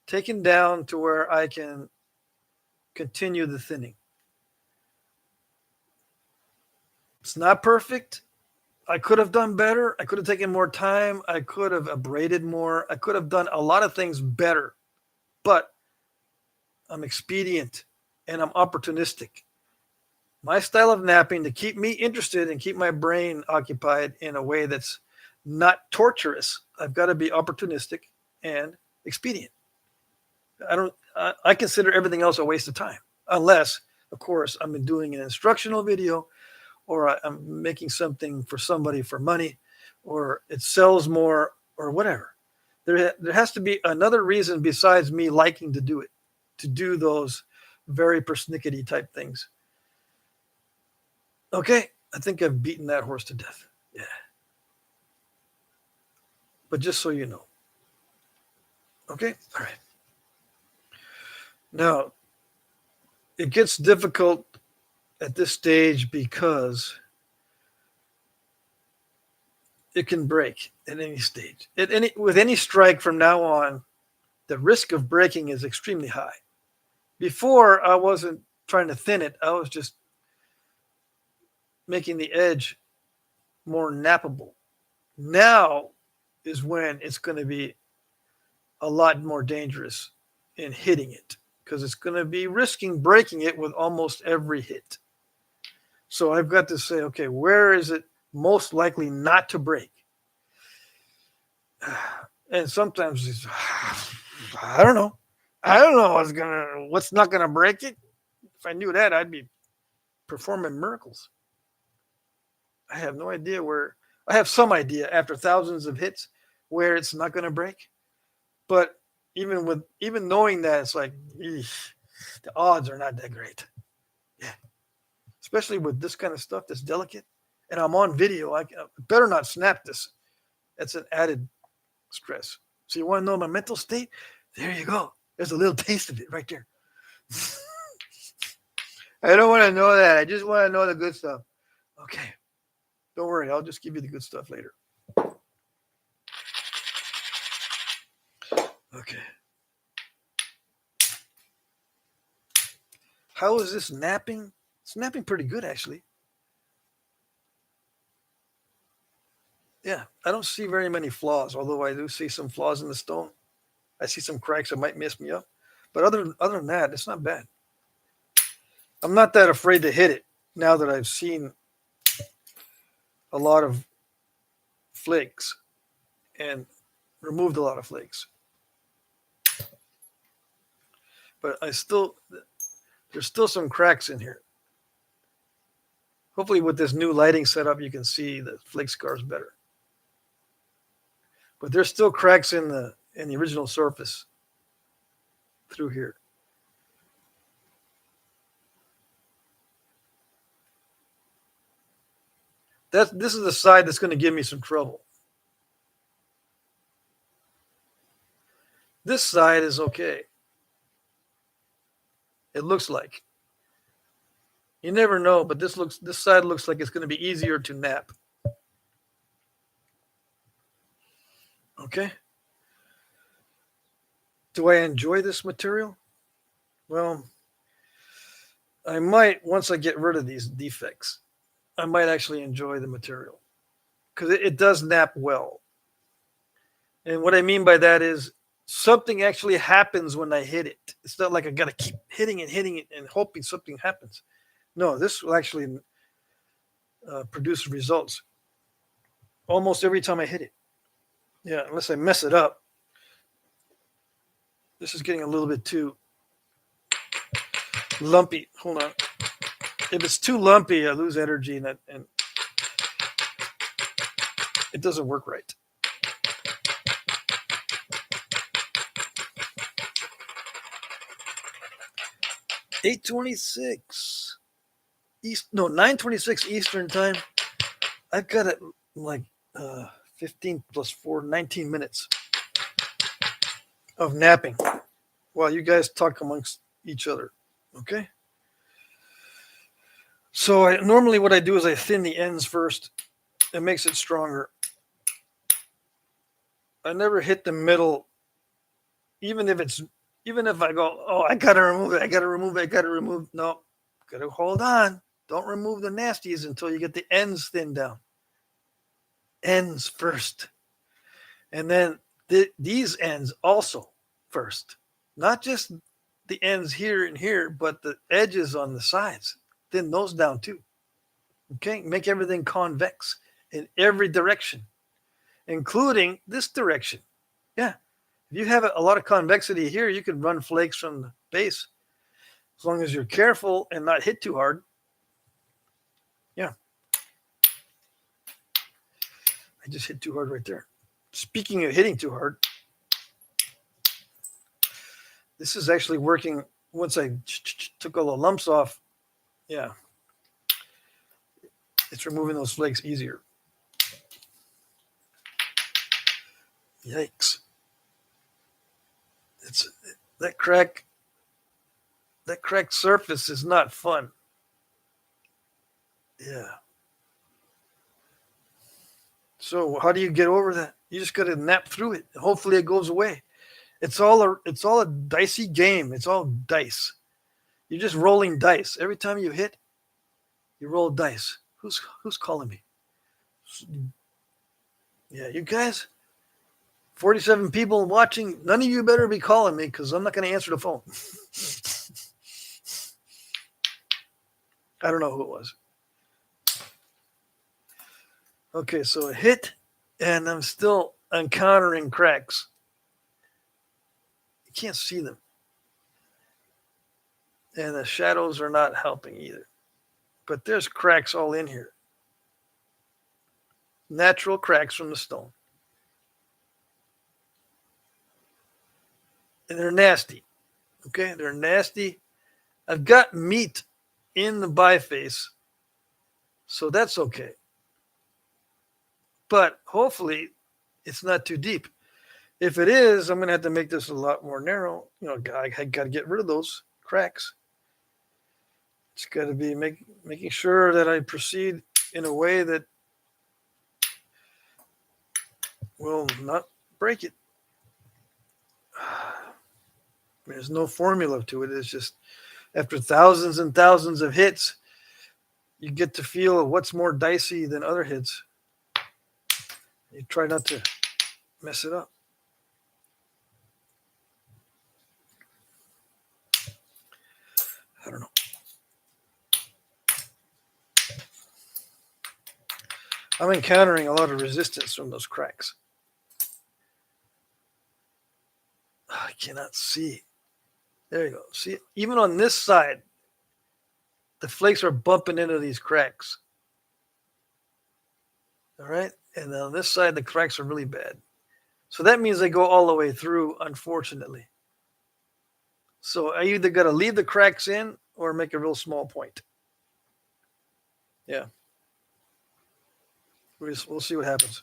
taken down to where I can continue the thinning. It's not perfect. I could have done better. I could have taken more time. I could have abraded more. I could have done a lot of things better. But I'm expedient and I'm opportunistic. My style of napping, to keep me interested and keep my brain occupied in a way that's not torturous, I've got to be opportunistic and expedient. I consider everything else a waste of time, unless, of course, I'm doing an instructional video, or I'm making something for somebody for money, or it sells more, or whatever. There has to be another reason besides me liking to do it, to do those very persnickety type things. Okay, I think I've beaten that horse to death. Yeah. But just so you know. Okay, all right. Now, it gets difficult at this stage because it can break at any stage. With any strike from now on, the risk of breaking is extremely high. Before, I wasn't trying to thin it. I was just making the edge more nappable. Now is when it's going to be a lot more dangerous in hitting it, because it's going to be risking breaking it with almost every hit. So I've got to say, okay, where is it most likely not to break? And sometimes it's, I don't know. I don't know what's not gonna break it. If I knew that, I'd be performing miracles. I have no idea where. I have some idea after thousands of hits where it's not gonna break. But even knowing that, it's like, eesh, the odds are not that great. Yeah. Especially with this kind of stuff that's delicate. And I'm on video. I better not snap this. That's an added stress. So you want to know my mental state? There you go. There's a little taste of it right there. I don't want to know that. I just want to know the good stuff. Okay. Don't worry. I'll just give you the good stuff later. Okay. How is this napping? It's napping pretty good, actually. Yeah, I don't see very many flaws, although I do see some flaws in the stone. I see some cracks that might mess me up. But other than that, it's not bad. I'm not that afraid to hit it now that I've seen a lot of flakes and removed a lot of flakes. But there's still some cracks in here. Hopefully with this new lighting setup, you can see the flake scars better. But there's still cracks in the original surface through here. This is the side that's going to give me some trouble. This side is okay. It looks like. You never know, but this side looks like it's going to be easier to nap. Okay. Do I enjoy this material? Well, I might, once I get rid of these defects, I might actually enjoy the material because it does nap well. And what I mean by that is something actually happens when I hit it. It's not like I got to keep hitting it and hoping something happens. No, this will actually produce results almost every time I hit it. Yeah, unless I mess it up. This is getting a little bit too lumpy. Hold on. If it's too lumpy, I lose energy and it doesn't work right. $8:26 9:26 Eastern time. I've got it like 15 plus 4, 19 minutes of napping while you guys talk amongst each other. Okay. So normally what I do is I thin the ends first. It makes it stronger. I never hit the middle, even if I go, oh, I gotta remove it. No, gotta hold on. Don't remove the nasties until you get the ends thinned down. Ends first. And then these ends also first. Not just the ends here and here, but the edges on the sides. Thin those down too. Okay, make everything convex in every direction, including this direction. Yeah, if you have a lot of convexity here, you can run flakes from the base as long as you're careful and not hit too hard. Yeah, I just hit too hard right there. Speaking of hitting too hard, this is actually working once I took all the lumps off. Yeah, it's removing those flakes easier. Yikes. It's that cracked surface is not fun. Yeah. So how do you get over that? You just got to nap through it. Hopefully it goes away. It's all a dicey game. It's all dice. You're just rolling dice. Every time you hit, you roll dice. Who's calling me? Yeah, you guys, 47 people watching. None of you better be calling me because I'm not going to answer the phone. I don't know who it was. Okay, so a hit, and I'm still encountering cracks. You can't see them. And the shadows are not helping either. But there's cracks all in here. Natural cracks from the stone. And they're nasty. Okay, they're nasty. I've got meat in the biface, so that's okay. But hopefully it's not too deep. If it is, I'm going to have to make this a lot more narrow. I got to get rid of those cracks. It's got to be making sure that I proceed in a way that will not break it. There's no formula to it. It's just after thousands and thousands of hits, you get to feel what's more dicey than other hits. You try not to mess it up. I don't know. I'm encountering a lot of resistance from those cracks. I cannot see. There you go. See, even on this side, the flakes are bumping into these cracks. All right? And on this side, the cracks are really bad. So that means they go all the way through, unfortunately. So I either got to leave the cracks in or make a real small point. Yeah. We'll see what happens.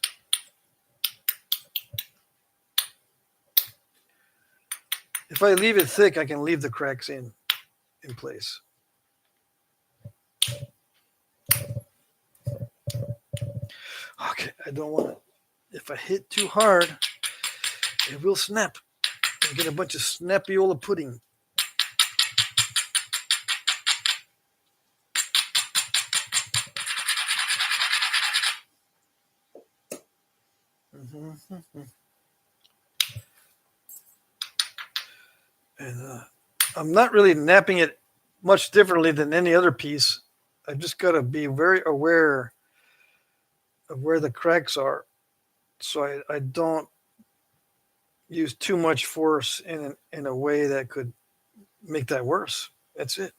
If I leave it thick, I can leave the cracks in place. Okay, I don't want to. If I hit too hard, it will snap. I get a bunch of snappiola pudding. And I'm not really napping it much differently than any other piece. I just got to be very aware of where the cracks are, so I don't use too much force in a way that could make that worse. That's it.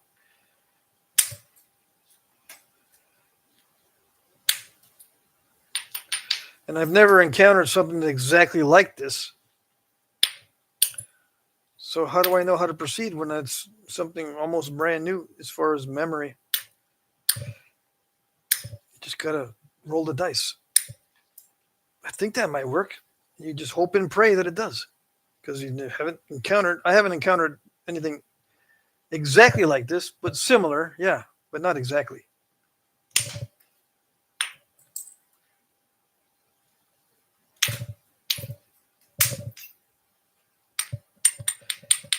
And I've never encountered something exactly like this. So how do I know how to proceed when it's something almost brand new as far as memory? Just gotta roll the dice. I think that might work. You just hope and pray that it does, because I haven't encountered anything exactly like this, but similar, yeah, but not exactly.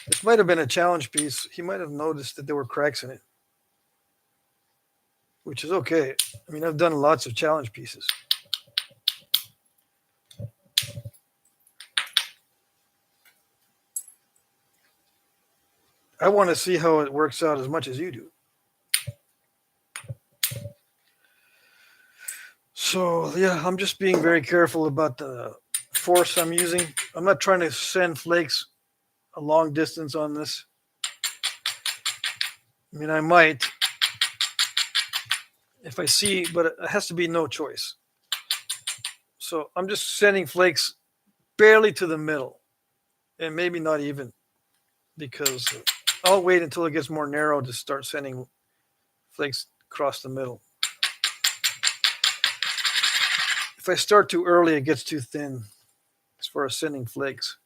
This might have been a challenge piece. He might have noticed that there were cracks in it, which is okay. I mean, I've done lots of challenge pieces. I want to see how it works out as much as you do. So, yeah, I'm just being very careful about the force I'm using. I'm not trying to send flakes a long distance on this. I mean, I might if I see, but it has to be no choice. So I'm just sending flakes barely to the middle, and maybe not even, because I'll wait until it gets more narrow to start sending flakes across the middle. If I start too early, it gets too thin as far as sending flakes.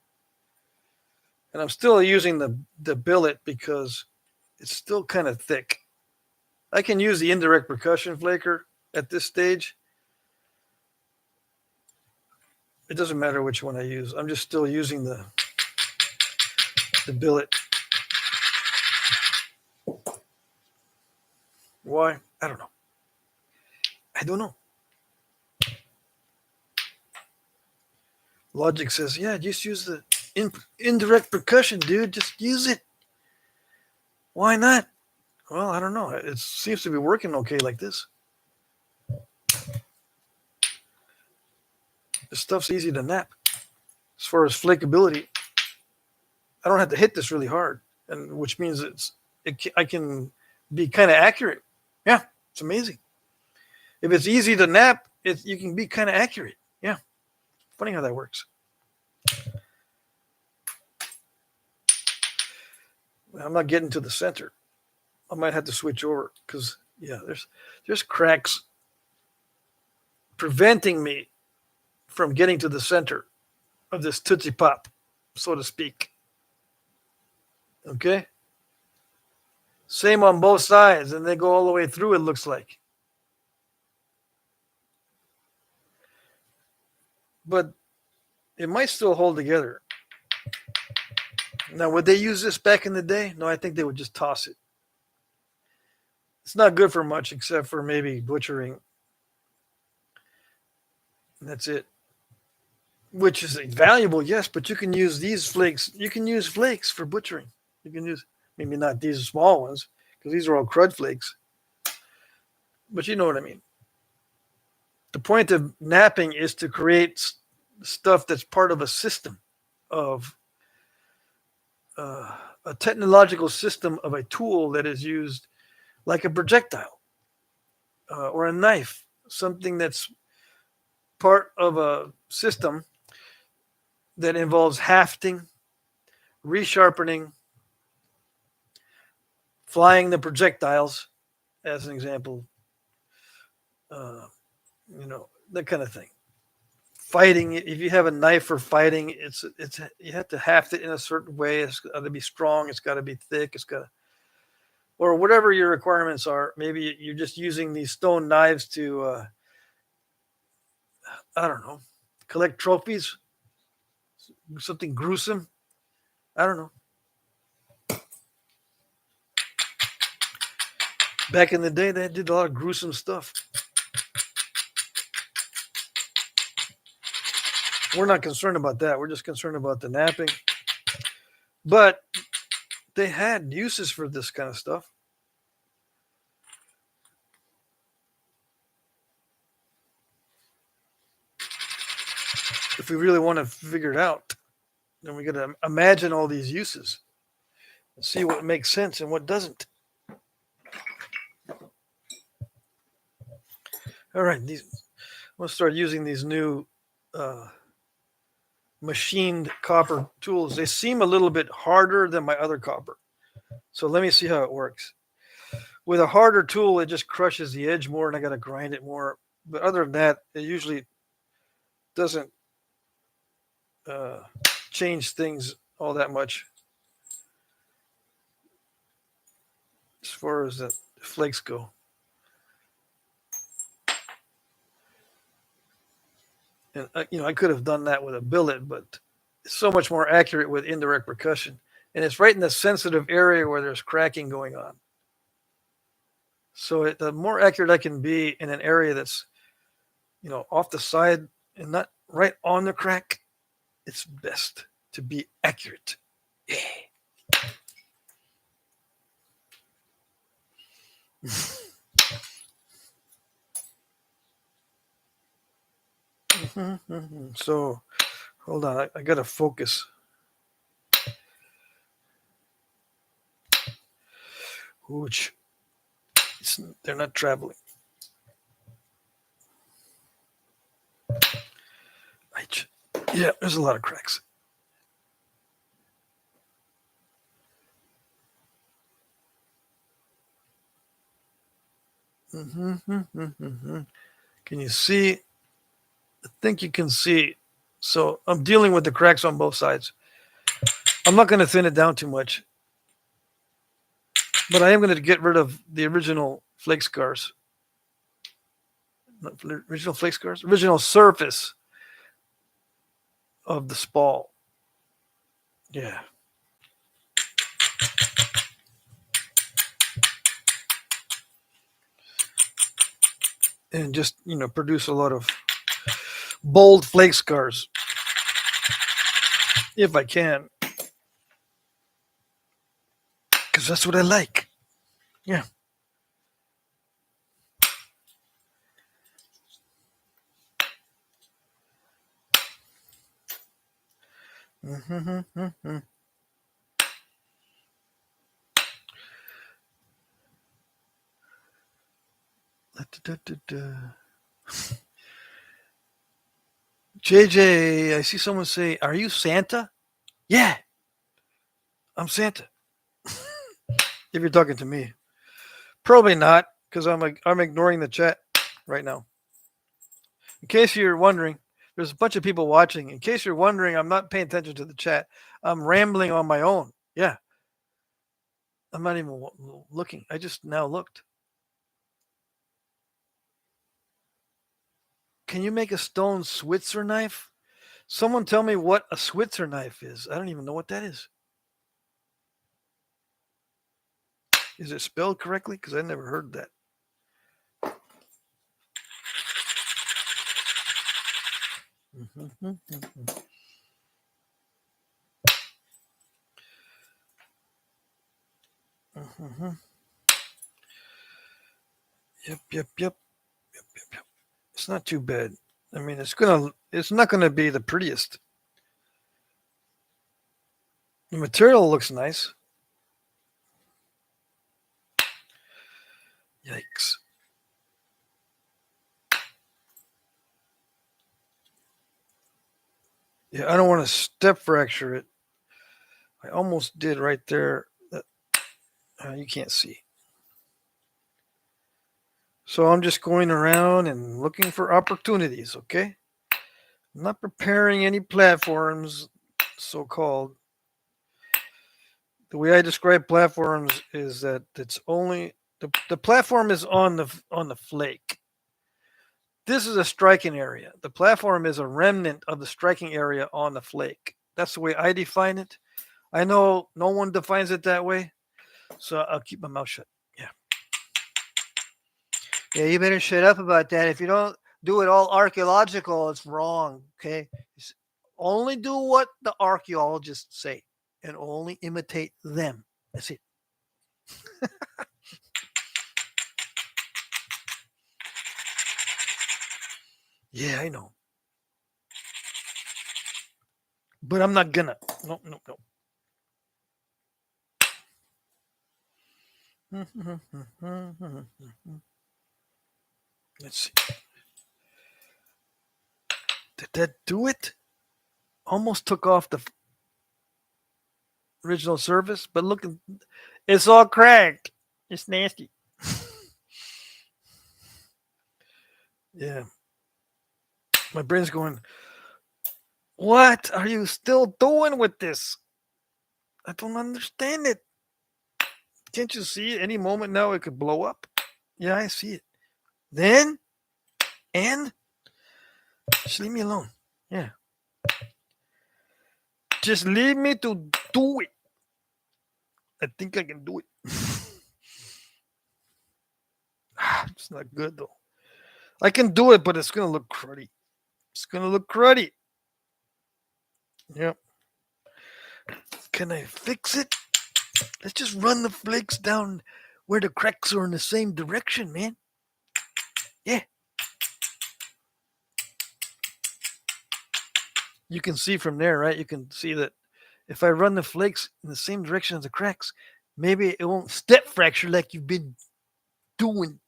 And I'm still using the billet because it's still kind of thick. I can use the indirect percussion flaker at this stage. It doesn't matter which one I use. I'm just still using the billet. Why? I don't know. I don't know. Logic says, yeah, just use the indirect percussion, dude. Just use it. Why not? Well, I don't know. It seems to be working okay like this. This stuff's easy to nap. As far as flakeability, I don't have to hit this really hard, and which means I can be kind of accurate. Yeah, it's amazing. If it's easy to nap, you can be kind of accurate. Yeah, funny how that works. I'm not getting to the center. I might have to switch over because there's cracks preventing me from getting to the center of this Tootsie Pop, so to speak. Okay? Same on both sides, and they go all the way through, it looks like. But it might still hold together. Now, would they use this back in the day? No, I think they would just toss it. It's not good for much except for maybe butchering. And that's it. Which is valuable, yes, but you can use these flakes. You can use flakes for butchering. You can use, maybe not these small ones, because these are all crud flakes. But you know what I mean. The point of knapping is to create stuff that's part of a system of a technological system of a tool that is used like a projectile or a knife, something that's part of a system that involves hafting, resharpening, flying the projectiles, as an example, that kind of thing. Fighting, if you have a knife for fighting, it's you have to haft it in a certain way. It's got to be strong. It's got to be thick. It's got to, or whatever your requirements are. Maybe you're just using these stone knives to, I don't know, collect trophies, something gruesome. I don't know. Back in the day, they did a lot of gruesome stuff. We're not concerned about that. We're just concerned about the knapping. But they had uses for this kind of stuff. If we really want to figure it out, then we got to imagine all these uses and see what makes sense and what doesn't. All right, I'm going to start using these new machined copper tools. They seem a little bit harder than my other copper. So let me see how it works. With a harder tool, it just crushes the edge more and I got to grind it more. But other than that, it usually doesn't change things all that much as far as the flakes go. And I could have done that with a billet, but it's so much more accurate with indirect percussion. And it's right in the sensitive area where there's cracking going on. So the more accurate I can be in an area that's, off the side and not right on the crack, it's best to be accurate. Yeah. So, hold on. I got to focus. Which they're not traveling. Yeah, there's a lot of cracks. Can you see? I think you can see. So I'm dealing with the cracks on both sides. I'm not going to thin it down too much. But I am going to get rid of the original flake scars. Not original flake scars? Original surface of the spall. Yeah. And just, produce a lot of bold flake scars. If I can. Because that's what I like. Yeah. JJ, I see someone say, "Are you Santa?" Yeah, I'm Santa. If you're talking to me, probably not, because I'm ignoring the chat right now. In case you're wondering, There's a bunch of people watching. In case you're wondering, I'm not paying attention to the chat. I'm rambling on my own. Yeah. I'm not even looking. I just now looked. Can you make a stone Switzer knife? Someone tell me what a Switzer knife is. I don't even know what that is. Is it spelled correctly? Because I never heard that. Yep. It's not too bad. I mean, it's not gonna be the prettiest. The material looks nice. Yikes. Yeah, I don't want to step fracture it. I almost did right there. You can't see. So I'm just going around and looking for opportunities, okay? I'm not preparing any platforms, so-called. The way I describe platforms is that it's only the platform is on the flake. This is a striking area. The platform is a remnant of the striking area on the flake. That's the way I define it. I know no one defines it that way, so I'll keep my mouth shut. Yeah. Yeah, you better shut up about that. If you don't do it all archaeological, it's wrong. Okay, only do what the archaeologists say, and only imitate them. That's it. Yeah, I know. But I'm not gonna. No. Let's see. Did that do it? Almost took off the original surface, but look, it's all cracked. It's nasty. Yeah. My brain's going, what are you still doing with this? I don't understand it. Can't you see it? Any moment now it could blow up? Yeah, I see it. Then, and just leave me alone. Yeah. Just leave me to do it. I think I can do it. It's not good though. I can do it, but it's gonna look cruddy. It's gonna look cruddy. Yep. Can I fix it? Let's just run the flakes down where the cracks are in the same direction, man. Yeah. You can see from there, right? You can see that if I run the flakes in the same direction as the cracks, maybe it won't step fracture like you've been doing.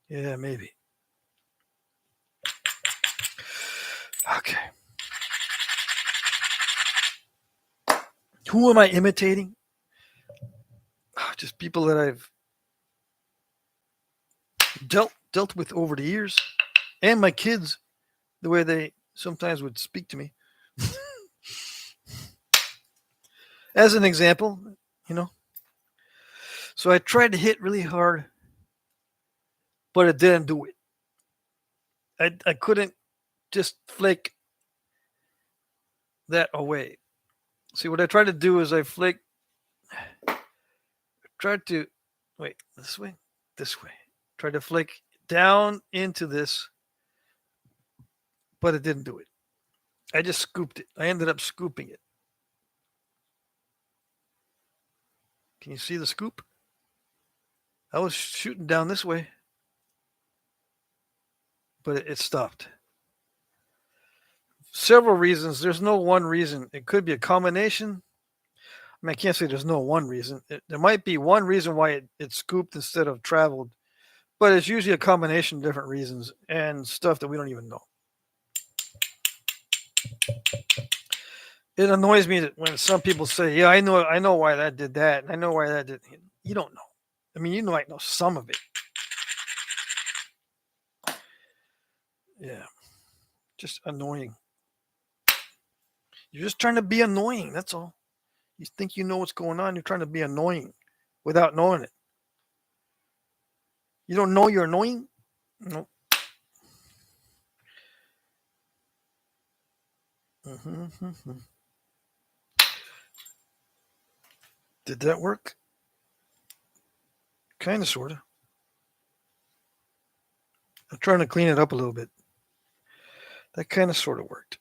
Yeah, maybe. Okay. Who am I imitating? Just people that I've dealt with over the years, and my kids, the way they sometimes would speak to me. As an example, you know. So I tried to hit really hard, but it didn't do it. I couldn't just flake that away. See, what I tried to do is tried to, wait, this way. Tried to flake down into this, but it didn't do it. I just scooped it. I ended up scooping it. Can you see the scoop? I was shooting down this way, but it stopped. Several reasons. There's no one reason. It could be a combination. I mean, I can't say there's no one reason. There might be one reason why it scooped instead of traveled, but it's usually a combination of different reasons and stuff that we don't even know. It annoys me that when some people say, "Yeah, I know why that did that, and I know why that did." You don't know. I mean, you might know some of it. Yeah. Just annoying. You're just trying to be annoying. That's all. You think you know what's going on. You're trying to be annoying without knowing it. You don't know you're annoying? No. Mm-hmm. Did that work? Kind of, sort of. I'm trying to clean it up a little bit. That kind of, sort of worked.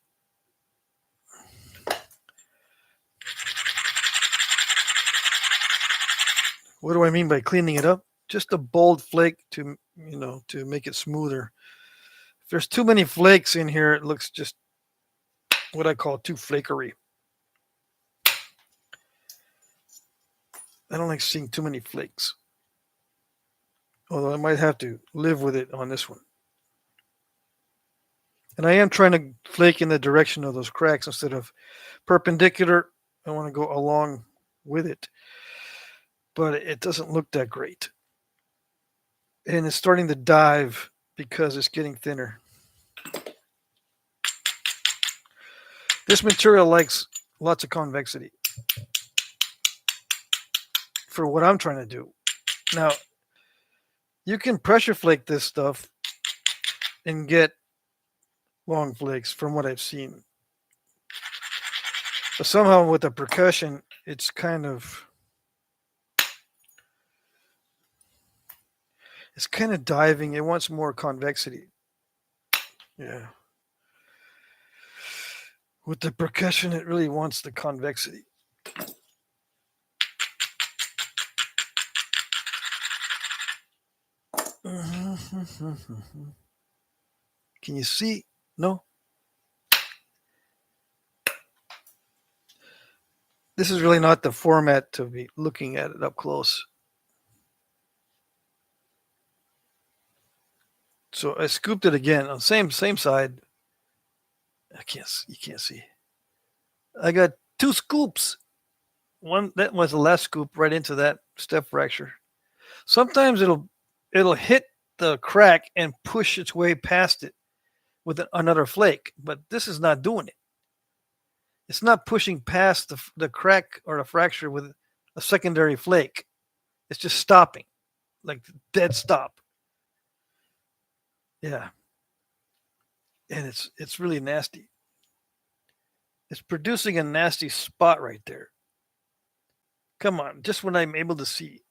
What do I mean by cleaning it up? Just a bold flake to make it smoother. If there's too many flakes in here, it looks just what I call too flakery. I don't like seeing too many flakes. Although I might have to live with it on this one. And I am trying to flake in the direction of those cracks instead of perpendicular. I want to go along with it. But it doesn't look that great. And it's starting to dive because it's getting thinner. This material likes lots of convexity for what I'm trying to do. Now, you can pressure flake this stuff and get long flakes from what I've seen. But somehow with the percussion, it's kind of diving. It wants more convexity. Yeah. With the percussion, it really wants the convexity. Can you see? No? This is really not the format to be looking at it up close. So I scooped it again on the same side. You can't see. I got 2 scoops. That was the last scoop right into that step fracture. Sometimes it'll hit the crack and push its way past it with another flake, but this is not doing it. It's not pushing past the crack or the fracture with a secondary flake. It's just stopping, like dead stop. Yeah. And it's really nasty. It's producing a nasty spot right there. Come on, just when I'm able to see.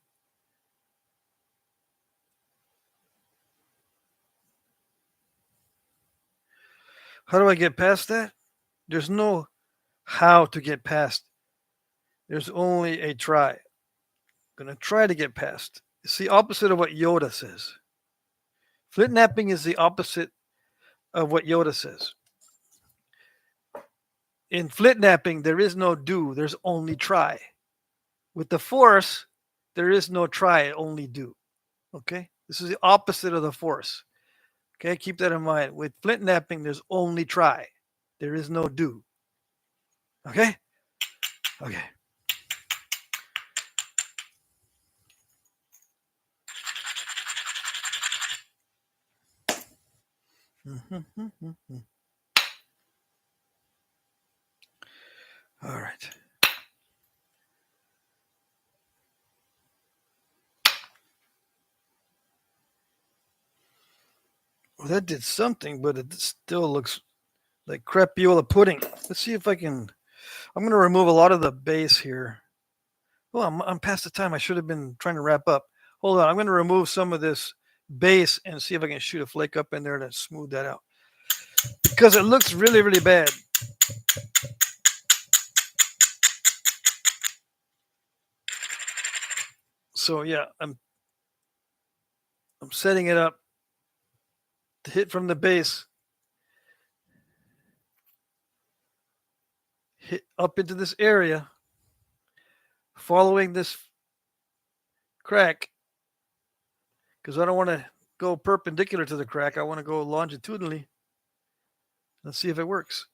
How do I get past that? There's no how to get past. There's only a try. I'm going to try to get past. It's the opposite of what Yoda says. Flintknapping is the opposite of what Yoda says. In flintknapping, there is no do, there's only try. With the force, there is no try, only do. Okay? This is the opposite of the force. Okay, keep that in mind. With flintknapping, there's only try. There is no do. Okay? Okay. All right. Well, that did something, but it still looks like crepiola pudding. Let's see if I can. I'm going to remove a lot of the base here. Well, I'm past the time. I should have been trying to wrap up. Hold on. I'm going to remove some of this base and see if I can shoot a flake up in there to smooth that out. Because it looks really, really bad. So yeah, I'm setting it up to hit from the base. Hit up into this area. Following this crack. Because I don't want to go perpendicular to the crack. I want to go longitudinally. Let's see if it works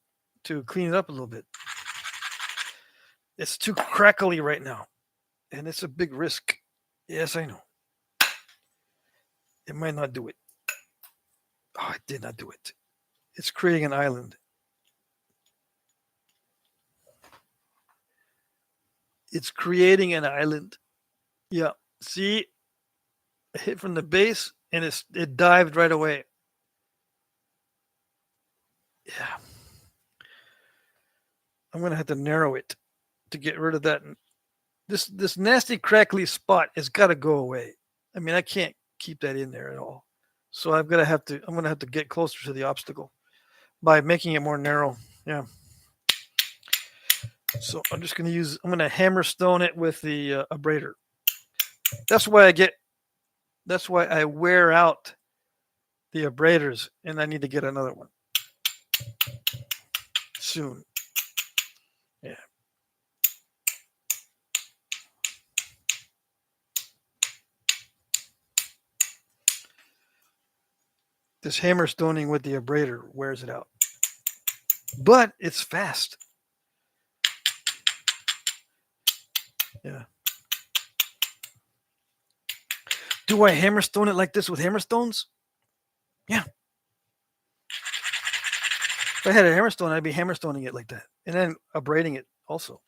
to clean it up a little bit. It's too crackly right now. And it's a big risk. Yes, I know. It might not do it. Oh, it did not do it. It's creating an island. It's creating an island. Yeah. See, I hit from the base and it dived right away. Yeah. I'm gonna have to narrow it to get rid of that. This nasty crackly spot has got to go away. I mean, I can't keep that in there at all. So I'm gonna have to get closer to the obstacle by making it more narrow. Yeah. So I'm gonna hammer stone it with the abrader. That's why I wear out the abraders, and I need to get another one soon. Yeah. This hammer stoning with the abrader wears it out. But it's fast. Yeah. Do I hammerstone it like this with hammerstones? Yeah. If I had a hammerstone, I'd be hammerstoning it like that. And then abrading it also.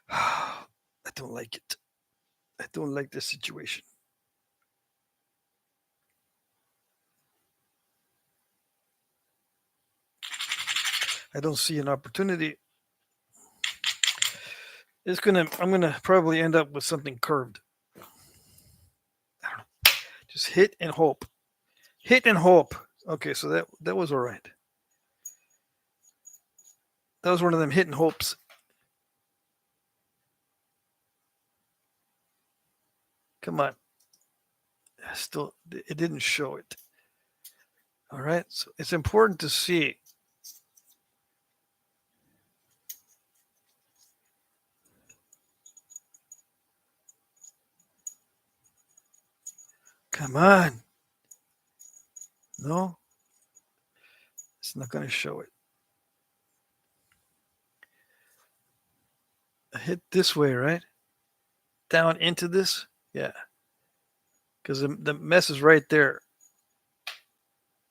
I don't like it. I don't like this situation. I don't see an opportunity. I'm gonna probably end up with something curved. I don't know. Just hit and hope. Hit and hope. Okay, so that was all right. That was one of them hit and hopes. Come on. Still, it didn't show it. All right, so it's important to see. Come on. No, it's not going to show it. I hit this way, right? Down into this? Yeah. Because the mess is right there.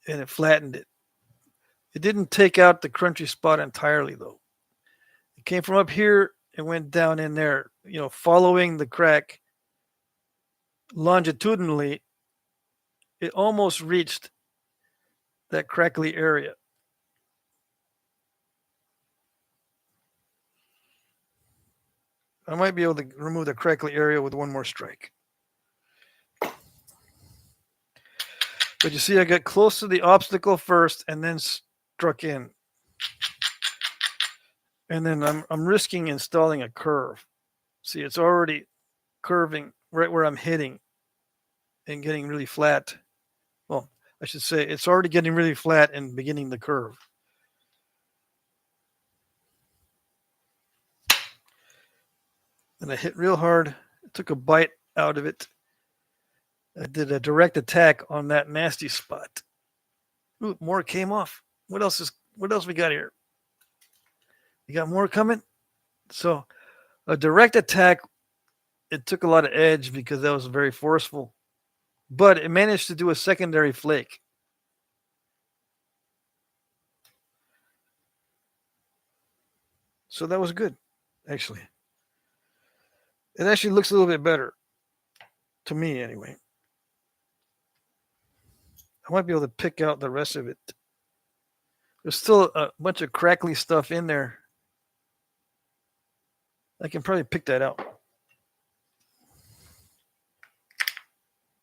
And it flattened it. It didn't take out the crunchy spot entirely, though. It came from up here and went down in there, following the crack longitudinally. It almost reached that crackly area. I might be able to remove the crackly area with one more strike. But you see, I got close to the obstacle first and then struck in. And then I'm risking installing a curve. See, it's already curving right where I'm hitting and getting really flat. Well, I should say it's already getting really flat and beginning the curve. And I hit real hard. I took a bite out of it. I did a direct attack on that nasty spot. Ooh, more came off. What else we got here? You got more coming? So a direct attack, it took a lot of edge because that was very forceful. But it managed to do a secondary flake. So that was good, actually. It actually looks a little bit better. To me, anyway. I might be able to pick out the rest of it. There's still a bunch of crackly stuff in there. I can probably pick that out.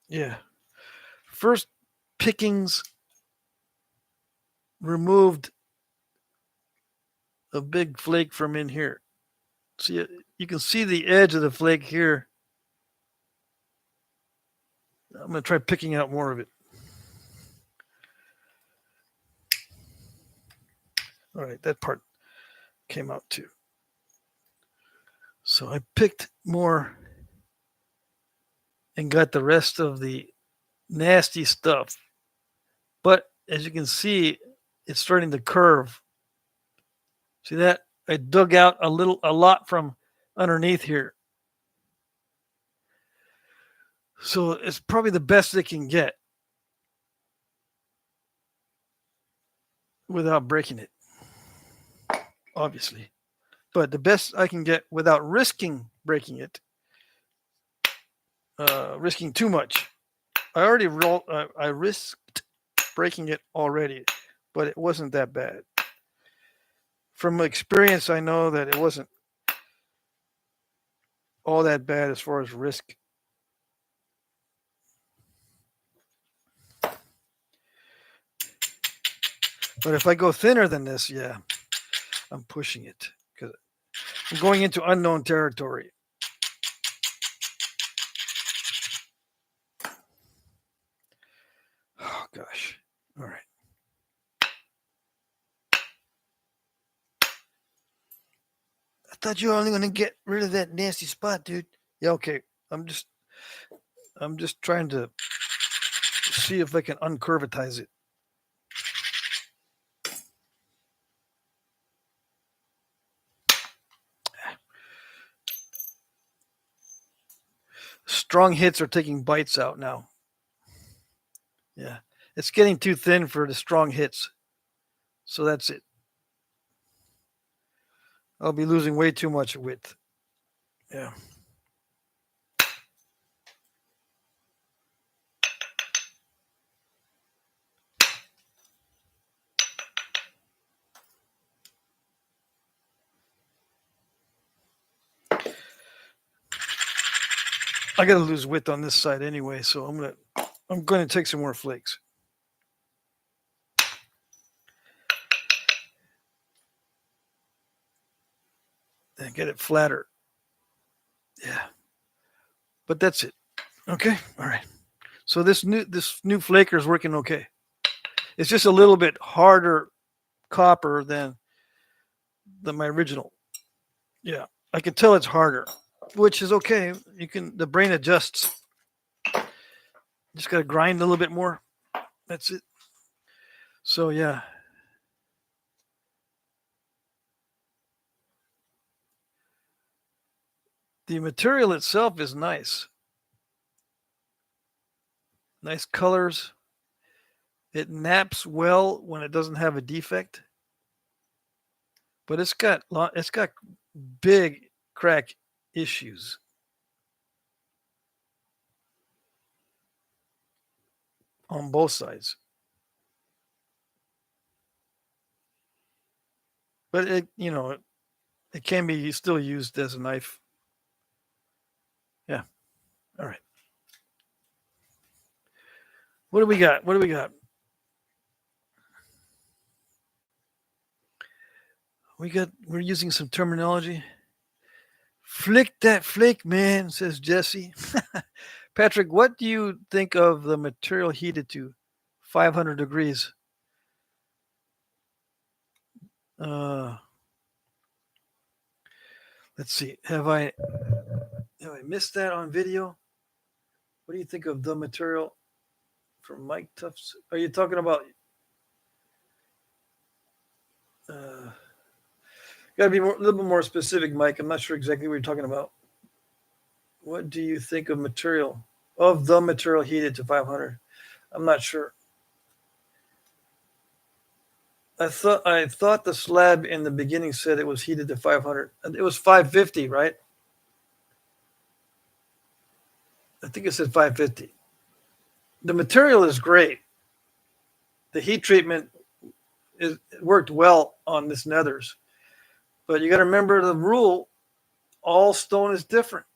Yeah. First pickings removed a big flake from in here. See, you can see the edge of the flake here. I'm going to try picking out more of it. All right, that part came out too. So I picked more and got the rest of the nasty stuff. But as you can see, it's starting to curve. See that? I dug out a lot from underneath here. So it's probably the best it can get. without breaking it, obviously. But the best I can get without risking breaking it, risking too much. I already rolled. I risked breaking it already, but it wasn't that bad. From experience, I know that it wasn't all that bad as far as risk. But if I go thinner than this, yeah, I'm pushing it because I'm going into unknown territory. Oh, gosh. All right. I thought you were only going to get rid of that nasty spot, dude. Yeah, okay. I'm just trying to see if I can uncurvatize it. Strong hits are taking bites out now. Yeah. It's getting too thin for the strong hits. So that's it. I'll be losing way too much width. Yeah. I got to lose width on this side anyway, so I'm going to take some more flakes. And get it flatter. Yeah. But that's it. Okay. All right. So this new flaker is working okay. It's just a little bit harder copper than my original. Yeah. I can tell it's harder, which is okay. The brain adjusts. Just got to grind a little bit more. That's it. So yeah. The material itself is nice. Nice colors. It naps well when it doesn't have a defect. But it's got big crack issues. On both sides. But it can be still used as a knife. Yeah. All right. What do we got? We're using some terminology. Flick that flake, man, says Jesse. Patrick, what do you think of the material heated to 500 degrees? Let's see. Have I missed that on video? What do you think of the material from Mike Tufts? Are you talking about? Got to be a little bit more specific, Mike. I'm not sure exactly what you're talking about. What do you think of the material heated to 500? I'm not sure. I thought the slab in the beginning said it was heated to 500. It was 550, right? I think it said 550. The material is great. The heat treatment worked well on this nethers. But you got to remember the rule, all stone is different.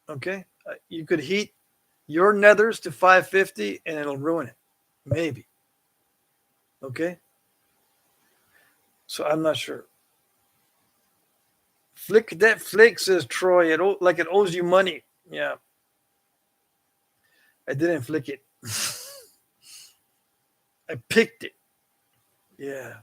Okay? You could heat your nethers to 550 and it'll ruin it. Maybe. Okay? So I'm not sure. Flick that flake, says Troy. Like it owes you money. Yeah. I didn't flick it. I picked it. Yeah.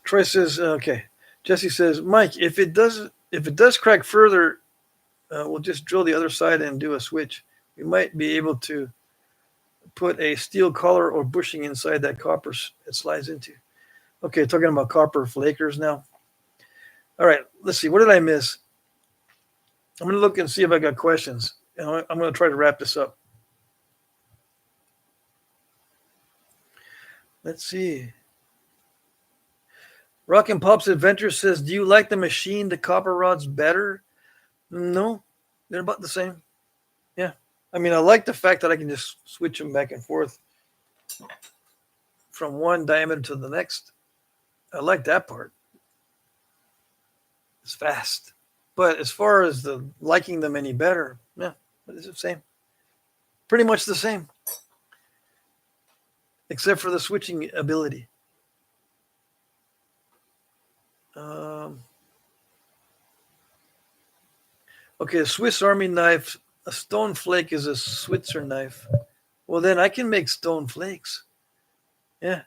Troy says, okay. Jesse says, Mike, if it does crack further, we'll just drill the other side and do a switch. We might be able to put a steel collar or bushing inside that copper it slides into. Okay, talking about copper flakers now. All right, let's see. What did I miss? I'm going to look and see if I got questions. And I'm going to try to wrap this up. Let's see. Rock and Pops Adventure says, do you like the machine, the copper rods better? No, they're about the same. Yeah. I mean, I like the fact that I can just switch them back and forth from one diameter to the next. I like that part. It's fast. But as far as the liking them any better, yeah, it's the same. Pretty much the same. Except for the switching ability. Okay, a Swiss Army knife, a stone flake is a Switzer knife. Well, then I can make stone flakes. Yeah.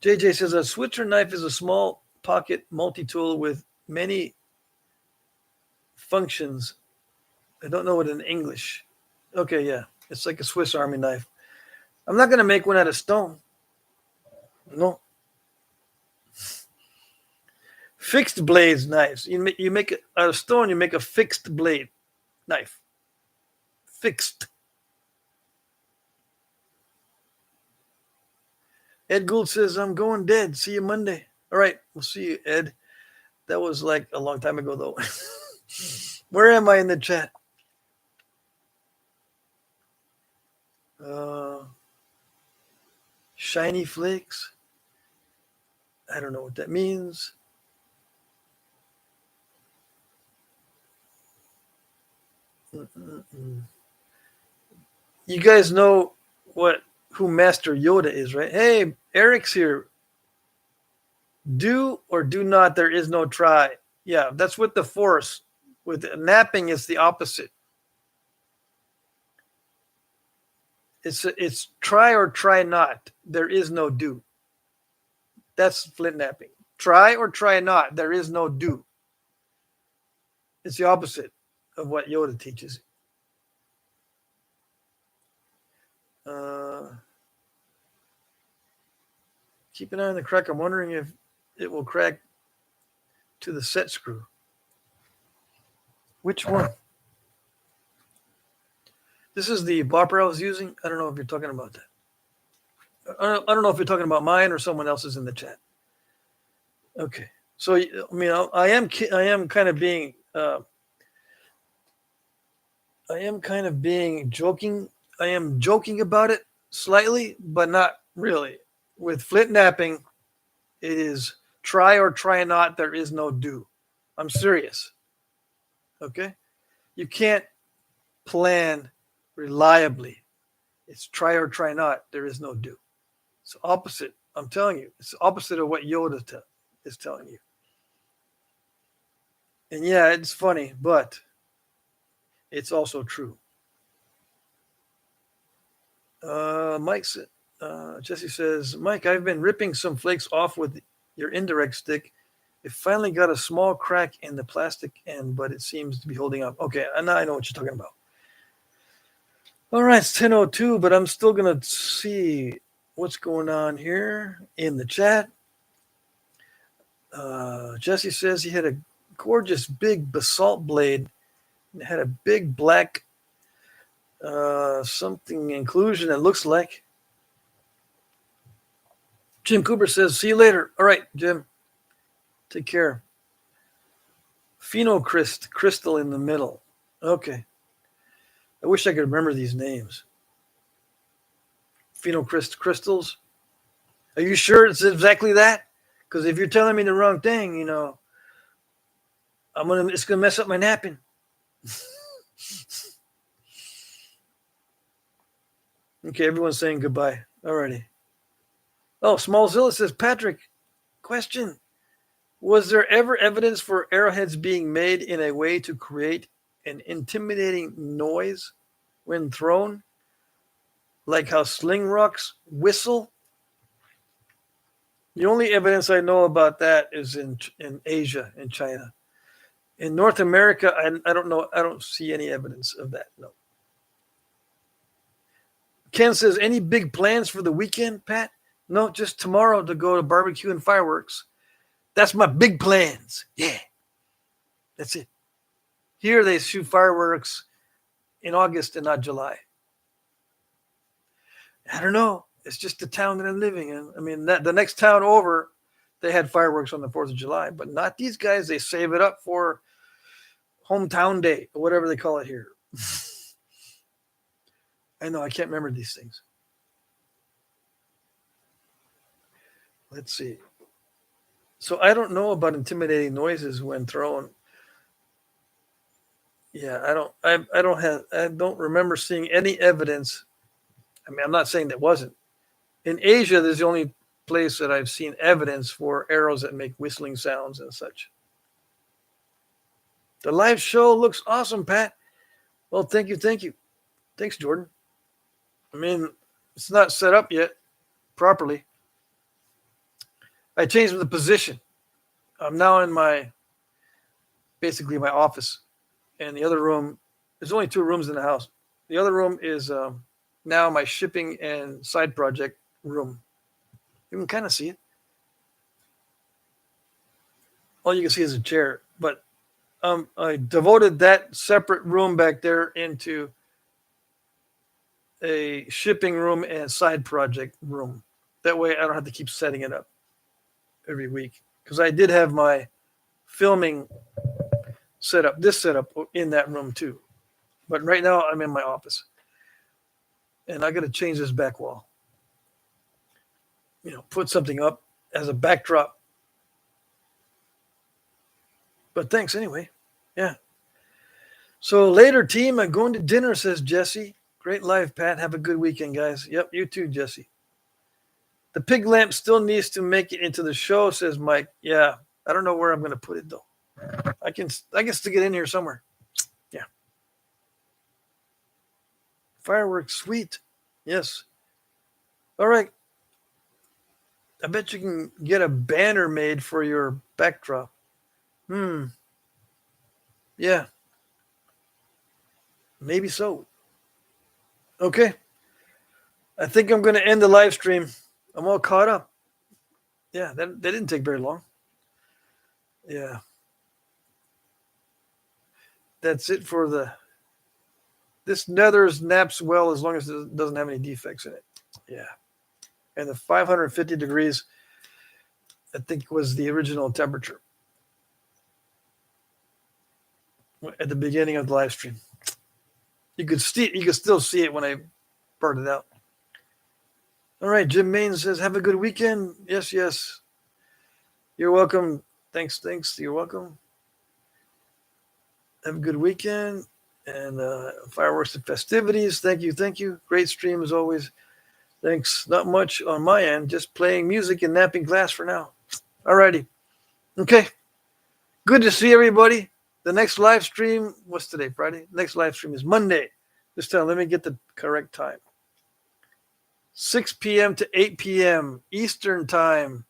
JJ says a Switzer knife is a small pocket multi-tool with many functions. I don't know it in English. Okay, yeah. It's like a Swiss Army knife. I'm not going to make one out of stone. No. Fixed blades knives. You make it out of stone, you make a fixed blade knife. Fixed. Ed Gould says, I'm going dead. See you Monday. All right, we'll see you, Ed. That was like a long time ago, though. Where am I in the chat? Shiny flakes. I don't know what that means. You guys know who Master Yoda is, right? Hey, Eric's here. Do or do not, there is no try. Yeah, that's with the Force. With napping, it's the opposite. It's try or try not. There is no do. That's Flintknapping. Try or try not. There is no do. It's the opposite of what Yoda teaches. Keep an eye on the crack. I'm wondering if it will crack to the set screw. Which one? This is the bopper I was using. I don't know if you're talking about that. I don't know if you're talking about mine or someone else's in the chat. Okay. So, I mean, I am kind of being joking. I am joking about it slightly, but not really. With Flintknapping, it is try or try not. There is no do. I'm serious. Okay? You can't plan reliably. It's try or try not. There is no do. It's opposite. I'm telling you. It's the opposite of what Yoda is telling you. And yeah, it's funny, but it's also true. Jesse says, Mike, I've been ripping some flakes off with your indirect stick. It finally got a small crack in the plastic end, but it seems to be holding up. Okay, now I know what you're talking about. All right, it's 10:02, but I'm still going to see what's going on here in the chat. Jesse says he had a gorgeous big basalt blade. It had a big black something inclusion, it looks like. Jim Cooper says, see you later. All right, Jim. Take care. Phenocryst, crystal in the middle. Okay. I wish I could remember these names. Phenocryst crystals. Are you sure it's exactly that? Because if you're telling me the wrong thing, it's gonna mess up my napping. Okay, everyone's saying goodbye. Alrighty. Oh, Smallzilla says, Patrick, question. Was there ever evidence for arrowheads being made in a way to create an intimidating noise when thrown? Like how sling rocks whistle? The only evidence I know about that is in Asia, in China. In North America, I don't know. I don't see any evidence of that, no. Ken says, any big plans for the weekend, Pat? No, just tomorrow to go to barbecue and fireworks. That's my big plans. Yeah. That's it. Here they shoot fireworks in August and not July? I don't know. It's just the town that I'm living in. I mean, the next town over, they had fireworks on the 4th of July, but not these guys. They save it up for hometown day or whatever they call it here. I know, I can't remember these things. Let's see. So I don't know about intimidating noises when thrown. Yeah, I don't remember seeing any evidence. I mean, I'm not saying that wasn't. In Asia, there's the only place that I've seen evidence for arrows that make whistling sounds and such. The live show looks awesome, Pat. Well, thank you. Thanks, Jordan. I mean, it's not set up yet properly. I changed the position. I'm now in basically my office. And the other room, there's only 2 rooms in the house. The other room is now my shipping and side project room. You can kind of see it. All you can see is a chair. But I devoted that separate room back there into a shipping room and side project room. That way I don't have to keep setting it up every week. Because I did have my filming this setup in that room too. But right now I'm in my office. And I got to change this back wall. Put something up as a backdrop. But thanks anyway. Yeah. So later, team, I'm going to dinner, says Jesse. Great live, Pat. Have a good weekend, guys. Yep, you too, Jesse. The pig lamp still needs to make it into the show, says Mike. Yeah, I don't know where I'm going to put it, though. I can stick it in here somewhere. Yeah. Fireworks, sweet. Yes. All right. I bet you can get a banner made for your backdrop. Yeah. Maybe so. Okay. I think I'm going to end the live stream. I'm all caught up. Yeah, that didn't take very long. Yeah. That's it for this nether naps well as long as it doesn't have any defects in it. Yeah. And the 550 degrees, I think, was the original temperature at the beginning of the live stream. You could still see it when I burned it out. All right, Jim Main says, have a good weekend. Yes. You're welcome. Thanks. You're welcome. Have a good weekend and fireworks and festivities. Thank you. Great stream as always. Thanks. Not much on my end, just playing music and napping glass for now. All righty. Okay. Good to see everybody. The next live stream, what's today, Friday? Next live stream is Monday. This time, let me get the correct time. 6 p.m. to 8 p.m. Eastern time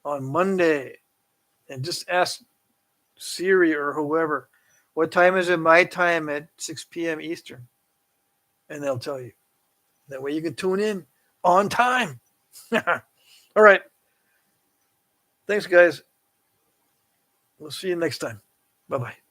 on Monday. And just ask Siri or whoever, what time is it my time at 6 p.m. Eastern? And they'll tell you. That way you can tune in on time. All right. Thanks, guys. We'll see you next time. Bye-bye.